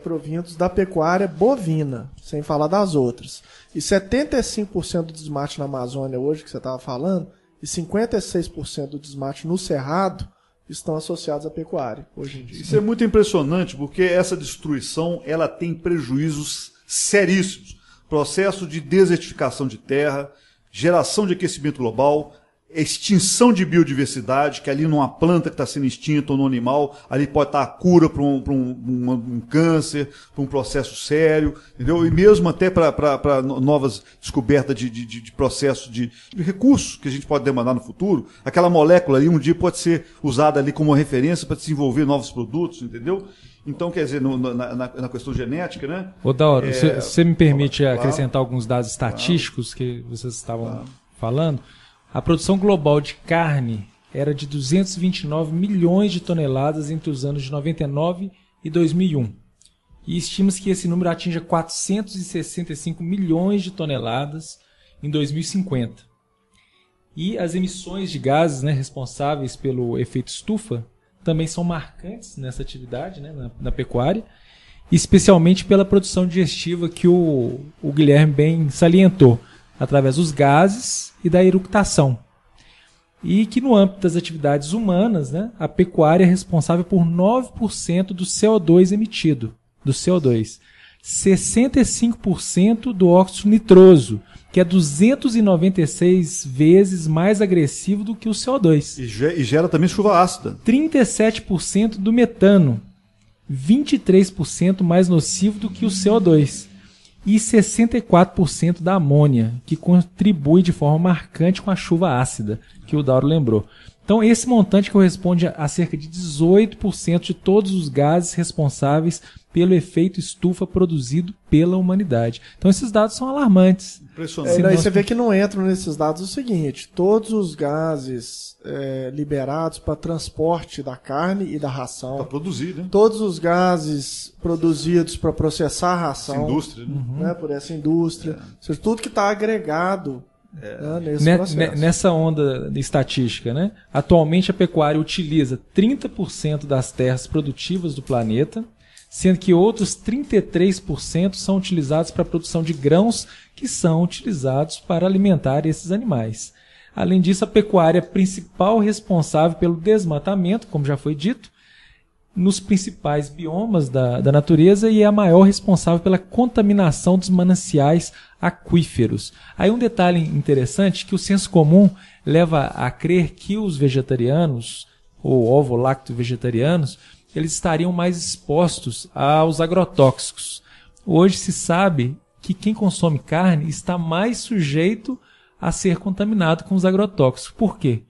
provindos da pecuária bovina, sem falar das outras. E 75% do desmate na Amazônia hoje, que você estava falando, e 56% do desmate no Cerrado, estão associados à pecuária hoje em dia. Isso é muito impressionante, porque essa destruição ela tem prejuízos seríssimos. Processo de desertificação de terra, geração de aquecimento global, extinção de biodiversidade, que ali numa planta que está sendo extinta ou no animal, ali pode estar a cura para um câncer, para um processo sério, entendeu? E mesmo até para novas descobertas de processos de recursos que a gente pode demandar no futuro. Aquela molécula ali um dia pode ser usada ali como referência para desenvolver novos produtos, entendeu? Então, quer dizer, na questão genética, né? Ô, Dauro, você me permite acrescentar alguns dados estatísticos que vocês estavam falando? A produção global de carne era de 229 milhões de toneladas entre os anos de 99 e 2001. E estima-se que esse número atinja 465 milhões de toneladas em 2050. E as emissões de gases, né, responsáveis pelo efeito estufa também são marcantes nessa atividade, né, na pecuária, especialmente pela produção digestiva que o Guilherme bem salientou, através dos gases e da eructação. E que no âmbito das atividades humanas, né, a pecuária é responsável por 9% do CO2 emitido, do CO2. 65% do óxido nitroso, que é 296 vezes mais agressivo do que o CO2. E gera também chuva ácida. 37% do metano, 23% mais nocivo do que o CO2. E 64% da amônia, que contribui de forma marcante com a chuva ácida, que o Dauro lembrou. Então, esse montante corresponde a cerca de 18% de todos os gases responsáveis pelo efeito estufa produzido pela humanidade. Então, esses dados são alarmantes. Impressionante. Aí você vê que não entram nesses dados o seguinte: todos os gases liberados para transporte da carne e da ração, para produzir, né? Todos os gases produzidos para processar a ração, essa indústria, né, por essa indústria, ou seja, tudo que está agregado nesse processo. Nessa onda de estatística, né? Atualmente a pecuária utiliza 30% das terras produtivas do planeta, sendo que outros 33% são utilizados para a produção de grãos que são utilizados para alimentar esses animais. Além disso, a pecuária é a principal responsável pelo desmatamento, como já foi dito, nos principais biomas da natureza e é a maior responsável pela contaminação dos mananciais aquíferos. Aí um detalhe interessante que o senso comum leva a crer que os vegetarianos, ou ovo-lacto vegetarianos, eles estariam mais expostos aos agrotóxicos. Hoje se sabe que quem consome carne está mais sujeito a ser contaminado com os agrotóxicos. Por quê?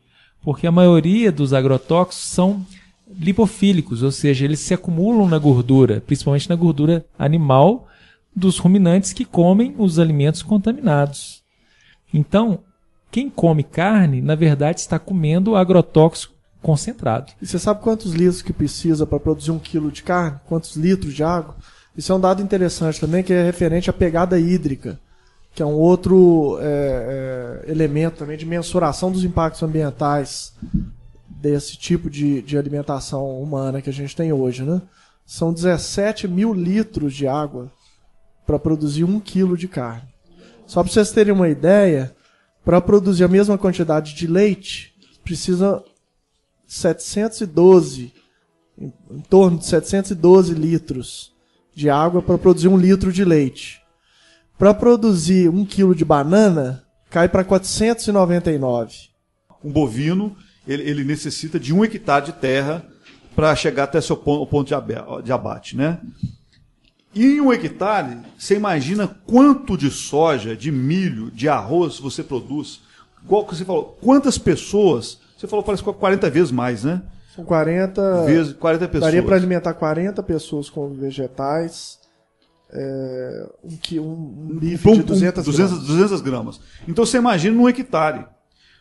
Porque a maioria dos agrotóxicos são lipofílicos, ou seja, eles se acumulam na gordura, principalmente na gordura animal dos ruminantes que comem os alimentos contaminados. Então, quem come carne, na verdade, está comendo agrotóxico concentrado. E você sabe quantos litros que precisa para produzir 1 quilo de carne? Quantos litros de água? Isso é um dado interessante também, que é referente à pegada hídrica, que é um outro elemento também de mensuração dos impactos ambientais desse tipo de alimentação humana que a gente tem hoje, né? São 17 mil litros de água para produzir 1 quilo de carne. Só para vocês terem uma ideia, para produzir a mesma quantidade de leite, precisa 712, em torno de 712 litros de água para produzir 1 litro de leite. Para produzir 1 quilo de banana, cai para 499. Um bovino, ele necessita de 1 hectare de terra para chegar até seu ponto de abate, né? E em 1 hectare, você imagina quanto de soja, de milho, de arroz você produz? Igual que você falou, quantas pessoas? Você falou, parece que 40 vezes mais, né? São 40 pessoas. Daria para alimentar 40 pessoas com vegetais, um bife de 200 gramas. Então você imagina num hectare.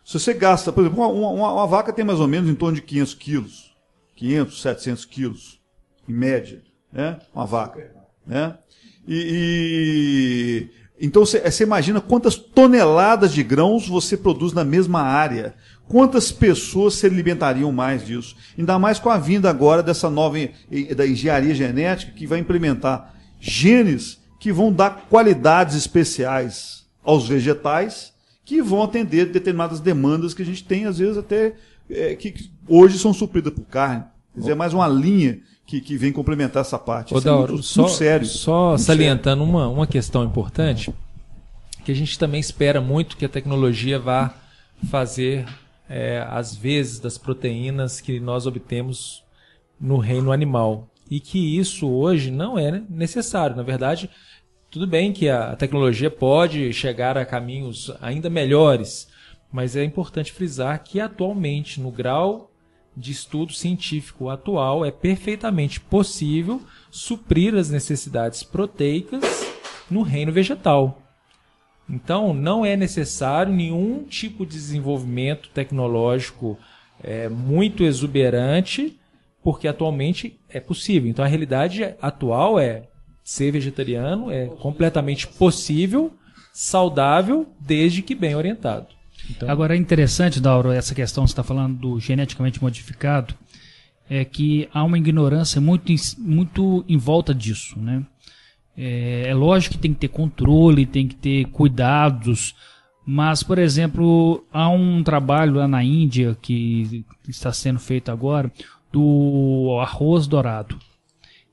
Se você gasta, por exemplo, uma vaca tem mais ou menos em torno de 500 quilos. 500, 700 quilos, em média, né? Uma vaca. Né? Então você imagina quantas toneladas de grãos você produz na mesma área. Quantas pessoas se alimentariam mais disso? Ainda mais com a vinda agora dessa nova da engenharia genética, que vai implementar genes que vão dar qualidades especiais aos vegetais, que vão atender determinadas demandas que a gente tem, às vezes até que hoje são supridas por carne. Quer dizer, é mais uma linha que vem complementar essa parte. Ô, Dauro, muito sério. Só muito salientando sério. Uma questão importante, que a gente também espera muito que a tecnologia vá fazer às vezes das proteínas que nós obtemos no reino animal. E que isso hoje não é necessário. Na verdade, tudo bem que a tecnologia pode chegar a caminhos ainda melhores, mas é importante frisar que atualmente, no grau de estudo científico atual, é perfeitamente possível suprir as necessidades proteicas no reino vegetal. Então, não é necessário nenhum tipo de desenvolvimento tecnológico muito exuberante, porque atualmente é possível. Então, a realidade atual é ser vegetariano, é completamente possível, saudável, desde que bem orientado. Então... Agora é interessante, Dauro, essa questão que você está falando do geneticamente modificado, é que há uma ignorância muito em volta disso, né? É lógico que tem que ter controle, tem que ter cuidados, mas, por exemplo, há um trabalho lá na Índia que está sendo feito agora do arroz dourado,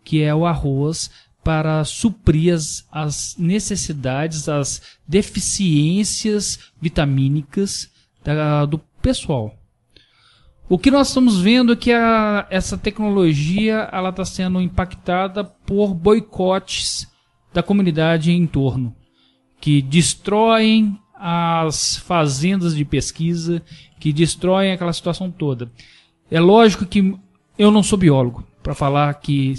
que é o arroz para suprir as necessidades, as deficiências vitamínicas do pessoal. O que nós estamos vendo é que essa tecnologia está sendo impactada por boicotes da comunidade em torno, que destroem as fazendas de pesquisa, que destroem aquela situação toda. É lógico que eu não sou biólogo para falar que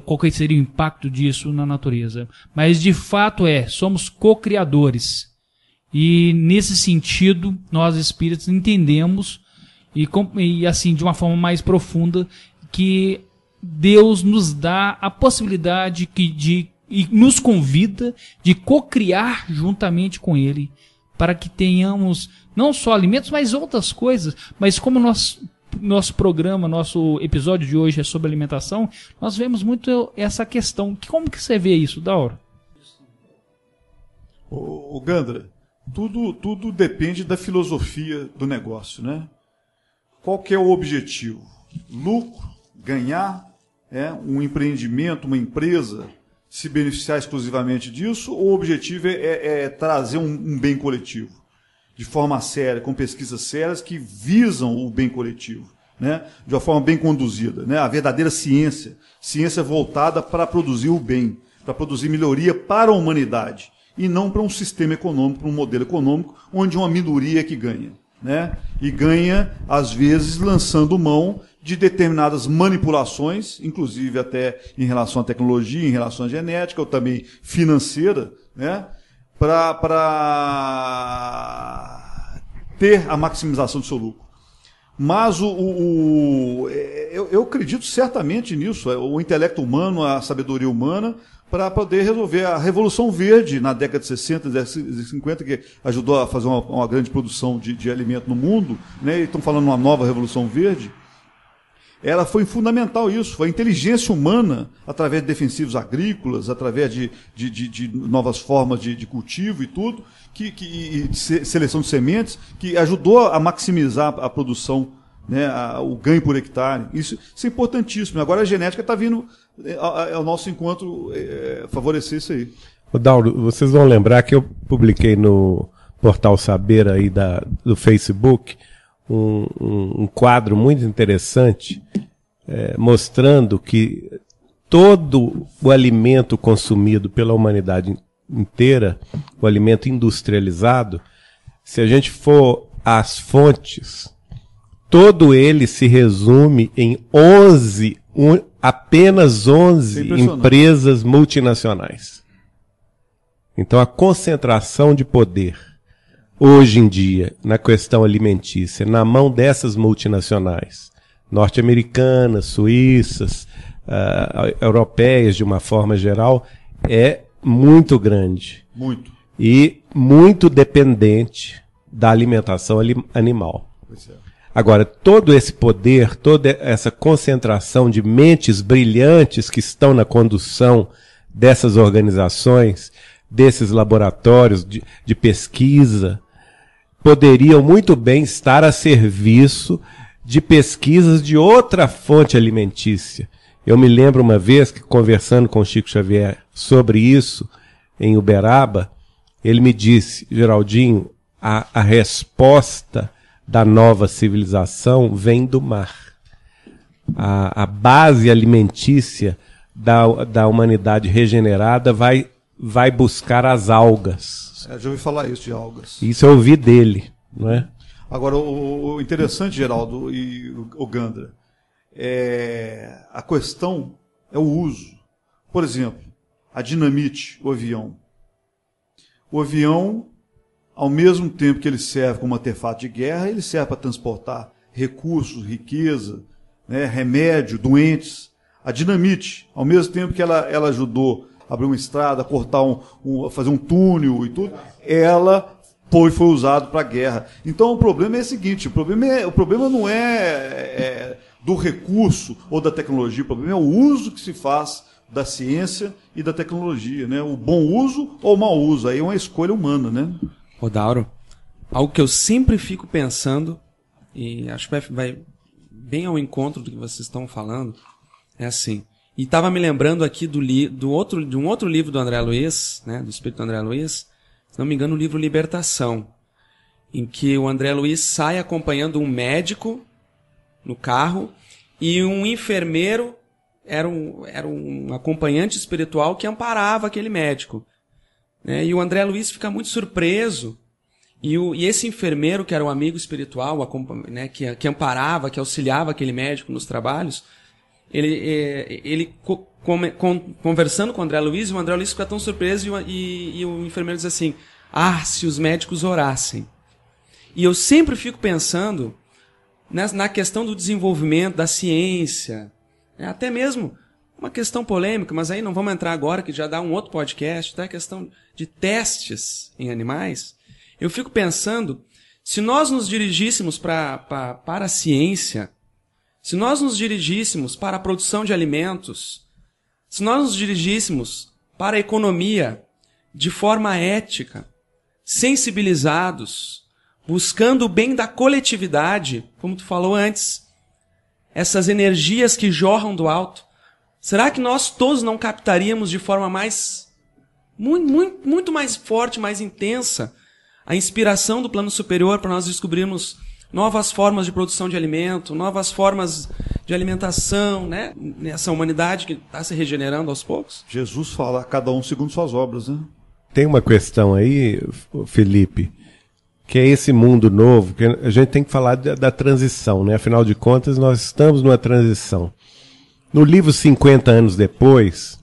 qual que seria o impacto disso na natureza. Mas, de fato, somos co-criadores. E, nesse sentido, nós espíritos entendemos, e assim, de uma forma mais profunda, que Deus nos dá a possibilidade e nos convida de co-criar juntamente com Ele, para que tenhamos não só alimentos, mas outras coisas. Mas como nosso programa, nosso episódio de hoje é sobre alimentação, nós vemos muito essa questão. Como que você vê isso, Dauro? O Gandra, tudo depende da filosofia do negócio, né? Qual que é o objetivo? Lucro, ganhar, um empreendimento, uma empresa, se beneficiar exclusivamente disso, ou o objetivo é trazer um bem coletivo? De forma séria, com pesquisas sérias que visam o bem coletivo, né? De uma forma bem conduzida, né? A verdadeira ciência voltada para produzir o bem, para produzir melhoria para a humanidade, e não para um sistema econômico, para um modelo econômico, onde uma minoria é que ganha, né? E ganha, às vezes, lançando mão de determinadas manipulações, inclusive até em relação à tecnologia, em relação à genética, ou também financeira, né? Para ter a maximização do seu lucro. Mas eu acredito certamente nisso, o intelecto humano, a sabedoria humana, para poder resolver a Revolução Verde na década de 60, 50, que ajudou a fazer uma grande produção de alimento no mundo, né? E estão falando uma nova Revolução Verde. Ela foi fundamental isso, foi a inteligência humana, através de defensivos agrícolas, através de novas formas de cultivo e tudo, de seleção de sementes, que ajudou a maximizar a produção, né, o ganho por hectare. Isso é importantíssimo. Agora a genética está vindo ao nosso encontro favorecer isso aí. Dauro, vocês vão lembrar que eu publiquei no Portal Saber aí do Facebook um quadro muito interessante mostrando que todo o alimento consumido pela humanidade inteira, o alimento industrializado, se a gente for às fontes, todo ele se resume em apenas 11 empresas multinacionais. Então a concentração de poder hoje em dia na questão alimentícia na mão dessas multinacionais, norte-americanas, suíças, europeias de uma forma geral, é muito grande. Muito. E muito dependente da alimentação animal. Pois é. Agora, todo esse poder, toda essa concentração de mentes brilhantes que estão na condução dessas organizações, desses laboratórios de pesquisa, poderiam muito bem estar a serviço de pesquisas de outra fonte alimentícia. Eu me lembro uma vez que, conversando com o Chico Xavier sobre isso, em Uberaba, ele me disse: Geraldinho, a resposta da nova civilização vem do mar. A base alimentícia da humanidade regenerada vai buscar as algas. Já ouvi falar isso de algas. Isso eu ouvi dele, não é? Agora, o interessante, Geraldo e o Gandra, a questão é o uso. Por exemplo, a dinamite, o avião. O avião, ao mesmo tempo que ele serve como artefato de guerra, ele serve para transportar recursos, riqueza, né, remédio, doentes. A dinamite, ao mesmo tempo que ela ajudou a abrir uma estrada, cortar fazer um túnel e tudo, ela foi usada para a guerra. Então o problema é o seguinte: o problema não é do recurso ou da tecnologia, o problema é o uso que se faz da ciência e da tecnologia, né? O bom uso ou o mau uso, aí é uma escolha humana, né? Rodauro, algo que eu sempre fico pensando, e acho que vai bem ao encontro do que vocês estão falando, é assim. E estava me lembrando aqui de um outro livro do André Luiz, né, do Espírito do André Luiz, se não me engano, o livro Libertação, em que o André Luiz sai acompanhando um médico no carro e um enfermeiro era um acompanhante espiritual que amparava aquele médico. Né? E o André Luiz fica muito surpreso. E esse enfermeiro, que era um amigo espiritual, né, que amparava, que auxiliava aquele médico nos trabalhos, ele conversando com o André Luiz fica tão surpreso e o enfermeiro diz assim: se os médicos orassem. E eu sempre fico pensando na questão do desenvolvimento da ciência, até mesmo uma questão polêmica, mas aí não vamos entrar agora, que já dá um outro podcast, a questão de testes em animais. Eu fico pensando, se nós nos dirigíssemos para a ciência, se nós nos dirigíssemos para a produção de alimentos, se nós nos dirigíssemos para a economia de forma ética, sensibilizados, buscando o bem da coletividade, como tu falou antes, essas energias que jorram do alto, será que nós todos não captaríamos de forma muito mais forte, mais intensa, a inspiração do plano superior para nós descobrirmos novas formas de produção de alimento, novas formas de alimentação, né? Nessa humanidade que está se regenerando aos poucos? Jesus fala, cada um segundo suas obras, né? Tem uma questão aí, Felipe, que é esse mundo novo, que a gente tem que falar da transição, né? Afinal de contas, nós estamos numa transição. No livro 50 anos depois,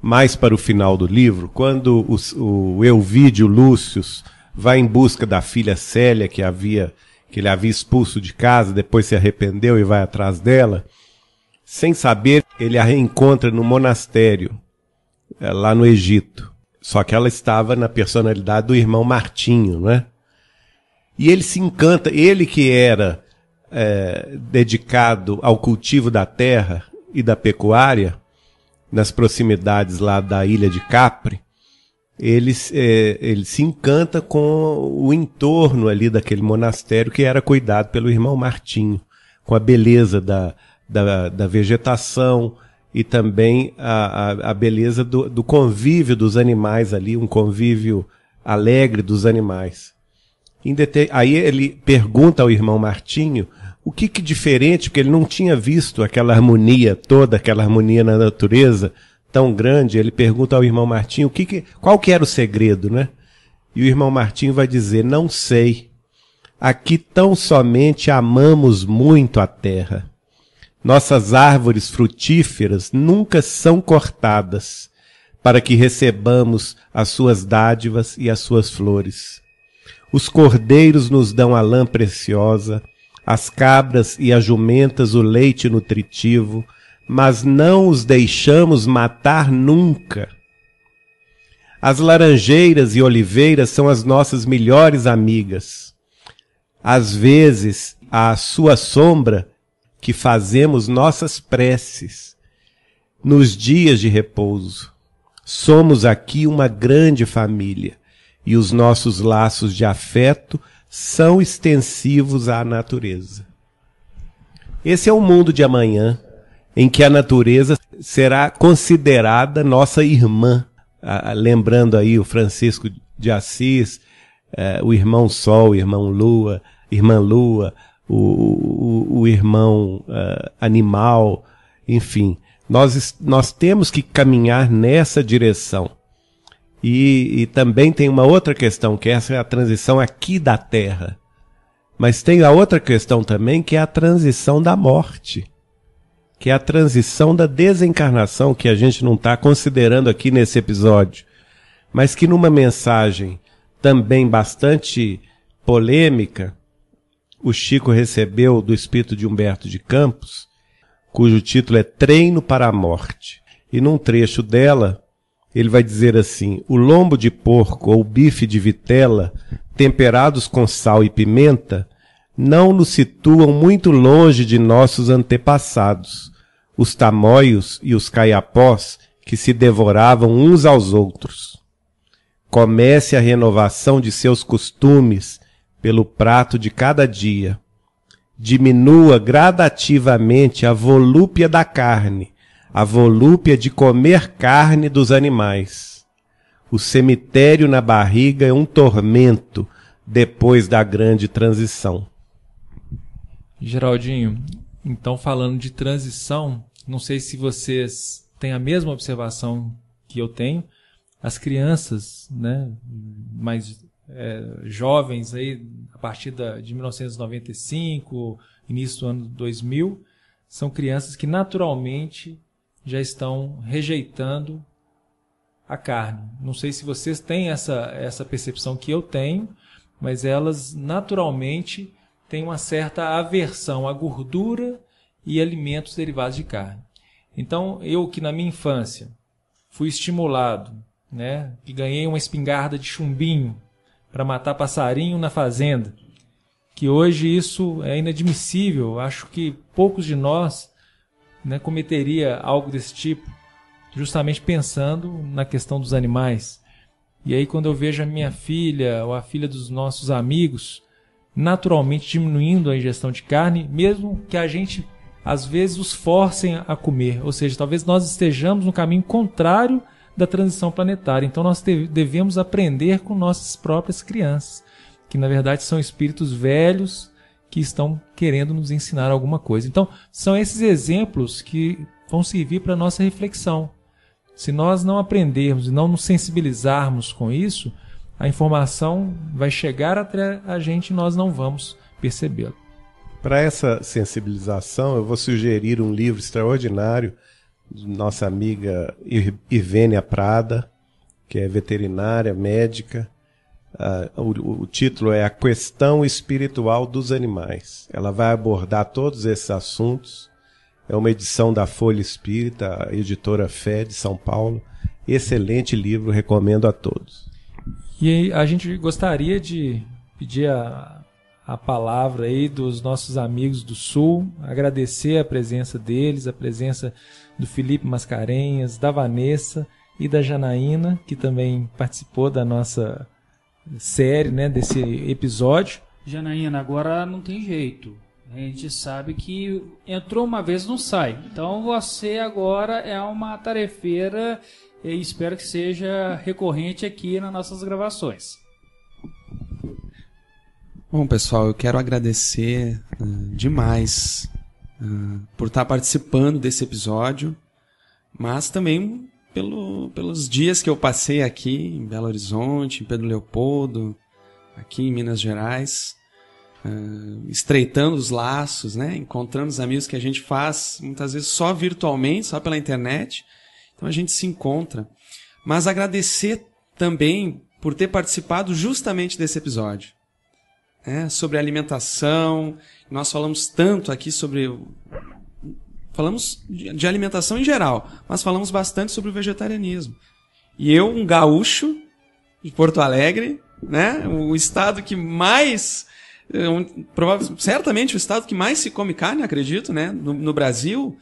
mais para o final do livro, quando o Elvídio Lúcius vai em busca da filha Célia, que ele havia expulso de casa, depois se arrependeu e vai atrás dela, sem saber, ele a reencontra no monastério, lá no Egito. Só que ela estava na personalidade do irmão Martinho, não é? E ele se encanta, ele que era dedicado ao cultivo da terra e da pecuária, nas proximidades lá da ilha de Capri, ele se encanta com o entorno ali daquele monastério que era cuidado pelo irmão Martinho, com a beleza da vegetação e também a beleza do convívio dos animais ali, um convívio alegre dos animais. Aí ele pergunta ao irmão Martinho o que diferente, porque ele não tinha visto aquela harmonia toda, aquela harmonia na natureza tão grande. Ele pergunta ao irmão Martinho qual que era o segredo, né? E o irmão Martinho vai dizer: não sei. Aqui tão somente amamos muito a terra. Nossas árvores frutíferas nunca são cortadas, para que recebamos as suas dádivas e as suas flores. Os cordeiros nos dão a lã preciosa, as cabras e as jumentas o leite nutritivo, mas não os deixamos matar nunca. As laranjeiras e oliveiras são as nossas melhores amigas. Às vezes, à sua sombra, que fazemos nossas preces. Nos dias de repouso, somos aqui uma grande família, e os nossos laços de afeto são extensivos à natureza. Esse é o mundo de amanhã, em que a natureza será considerada nossa irmã. Lembrando aí o Francisco de Assis, o irmão Sol, o irmão Lua, irmã Lua, o irmão animal, enfim. Nós temos que caminhar nessa direção. E também tem uma outra questão, que essa é a transição aqui da Terra. Mas tem a outra questão também, que é a transição da morte, que é a transição da desencarnação, que a gente não está considerando aqui nesse episódio, mas que numa mensagem também bastante polêmica, o Chico recebeu do espírito de Humberto de Campos, cujo título é Treino para a Morte. E num trecho dela, ele vai dizer assim: o lombo de porco ou bife de vitela, temperados com sal e pimenta, não nos situam muito longe de nossos antepassados, os tamoios e os caiapós que se devoravam uns aos outros. Comece a renovação de seus costumes pelo prato de cada dia. Diminua gradativamente a volúpia da carne, a volúpia de comer carne dos animais. O cemitério na barriga é um tormento depois da grande transição. Geraldinho, então falando de transição, não sei se vocês têm a mesma observação que eu tenho. As crianças, né, mais jovens, aí, a partir de 1995, início do ano 2000, são crianças que naturalmente já estão rejeitando a carne. Não sei se vocês têm essa percepção que eu tenho, mas elas naturalmente têm uma certa aversão à gordura e alimentos derivados de carne. Então, eu que na minha infância fui estimulado, né, que ganhei uma espingarda de chumbinho para matar passarinho na fazenda, que hoje isso é inadmissível. Acho que poucos de nós, né, cometeria algo desse tipo, justamente pensando na questão dos animais. E aí quando eu vejo a minha filha ou a filha dos nossos amigos naturalmente diminuindo a ingestão de carne, mesmo que a gente às vezes os forcem a comer, ou seja, talvez nós estejamos no caminho contrário da transição planetária. Então nós devemos aprender com nossas próprias crianças, que na verdade são espíritos velhos que estão querendo nos ensinar alguma coisa. Então são esses exemplos que vão servir para a nossa reflexão. Se nós não aprendermos e não nos sensibilizarmos com isso, a informação vai chegar até a gente e nós não vamos percebê-la. Para essa sensibilização, eu vou sugerir um livro extraordinário de nossa amiga Ivênia Prada, que é veterinária, médica. O título é A Questão Espiritual dos Animais. Ela vai abordar todos esses assuntos. É uma edição da Folha Espírita, a editora Fé de São Paulo. Excelente livro, recomendo a todos. E a gente gostaria de pedir a palavra aí dos nossos amigos do Sul, agradecer a presença deles, a presença do Felipe Mascarenhas, da Vanessa e da Janaína, que também participou da nossa série, né, desse episódio. Janaína, agora não tem jeito. A gente sabe que entrou uma vez, não sai. Então você agora é uma tarefeira e espero que seja recorrente aqui nas nossas gravações. Bom, pessoal, eu quero agradecer demais por estar participando desse episódio, mas também pelos dias que eu passei aqui em Belo Horizonte, em Pedro Leopoldo, aqui em Minas Gerais, estreitando os laços, né? Encontrando os amigos que a gente faz muitas vezes só virtualmente, só pela internet. Então a gente se encontra. Mas agradecer também por ter participado justamente desse episódio. Sobre alimentação. Nós falamos tanto aqui sobre... Falamos de alimentação em geral, mas falamos bastante sobre o vegetarianismo. E eu, um gaúcho de Porto Alegre, né? O estado que mais... certamente o estado que mais se come carne, acredito, né? No Brasil,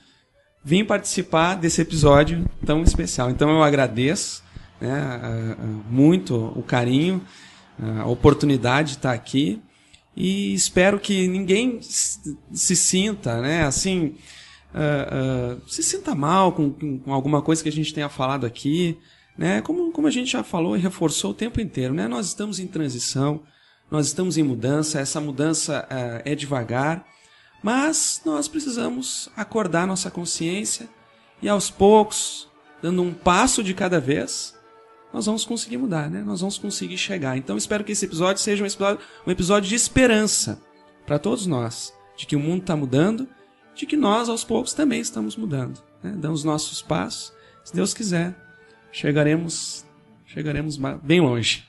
vim participar desse episódio tão especial. Então eu agradeço, né, muito o carinho, a oportunidade de estar aqui, e espero que ninguém se sinta, né, assim, se sinta mal com alguma coisa que a gente tenha falado aqui, né? Como a gente já falou e reforçou o tempo inteiro, né? Nós estamos em transição, nós estamos em mudança, essa mudança é devagar, mas nós precisamos acordar nossa consciência e aos poucos, dando um passo de cada vez, nós vamos conseguir mudar, né? Nós vamos conseguir chegar. Então espero que esse episódio seja um episódio de esperança para todos nós, de que o mundo está mudando, de que nós aos poucos também estamos mudando, né? Damos nossos passos, se Deus quiser, chegaremos bem longe.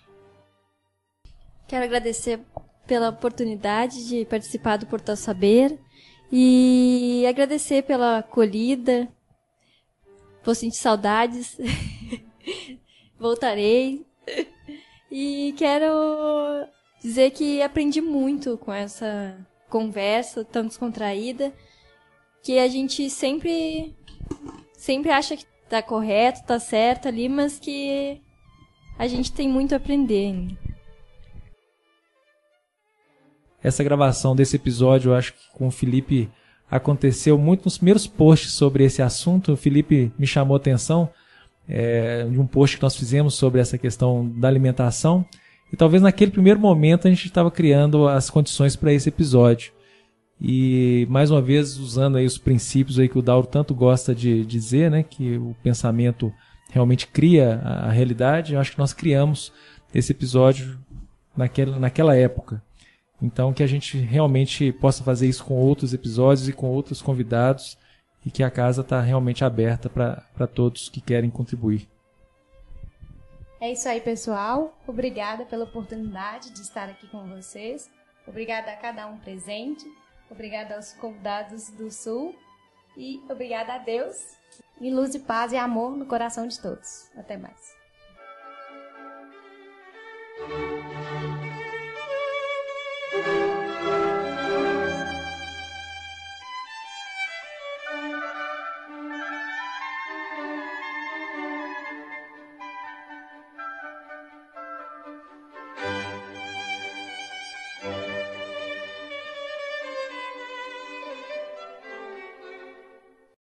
Quero agradecer pela oportunidade de participar do Portal Saber e agradecer pela acolhida. Vou sentir saudades. Voltarei. E quero dizer que aprendi muito com essa conversa tão descontraída, que a gente sempre acha que está correto, está certo ali, mas que a gente tem muito a aprender ainda. Essa gravação desse episódio, eu acho que com o Felipe aconteceu muito nos primeiros posts sobre esse assunto. O Felipe me chamou a atenção de um post que nós fizemos sobre essa questão da alimentação, e talvez naquele primeiro momento a gente estava criando as condições para esse episódio. E mais uma vez usando aí os princípios aí que o Dauro tanto gosta de dizer, né, que o pensamento realmente cria a realidade. Eu acho que nós criamos esse episódio naquela época. Então que a gente realmente possa fazer isso com outros episódios e com outros convidados, e que a casa está realmente aberta para todos que querem contribuir. É isso aí, pessoal. Obrigada pela oportunidade de estar aqui com vocês. Obrigada a cada um presente. Obrigada aos convidados do Sul. E obrigada a Deus. E luz e paz e amor no coração de todos. Até mais.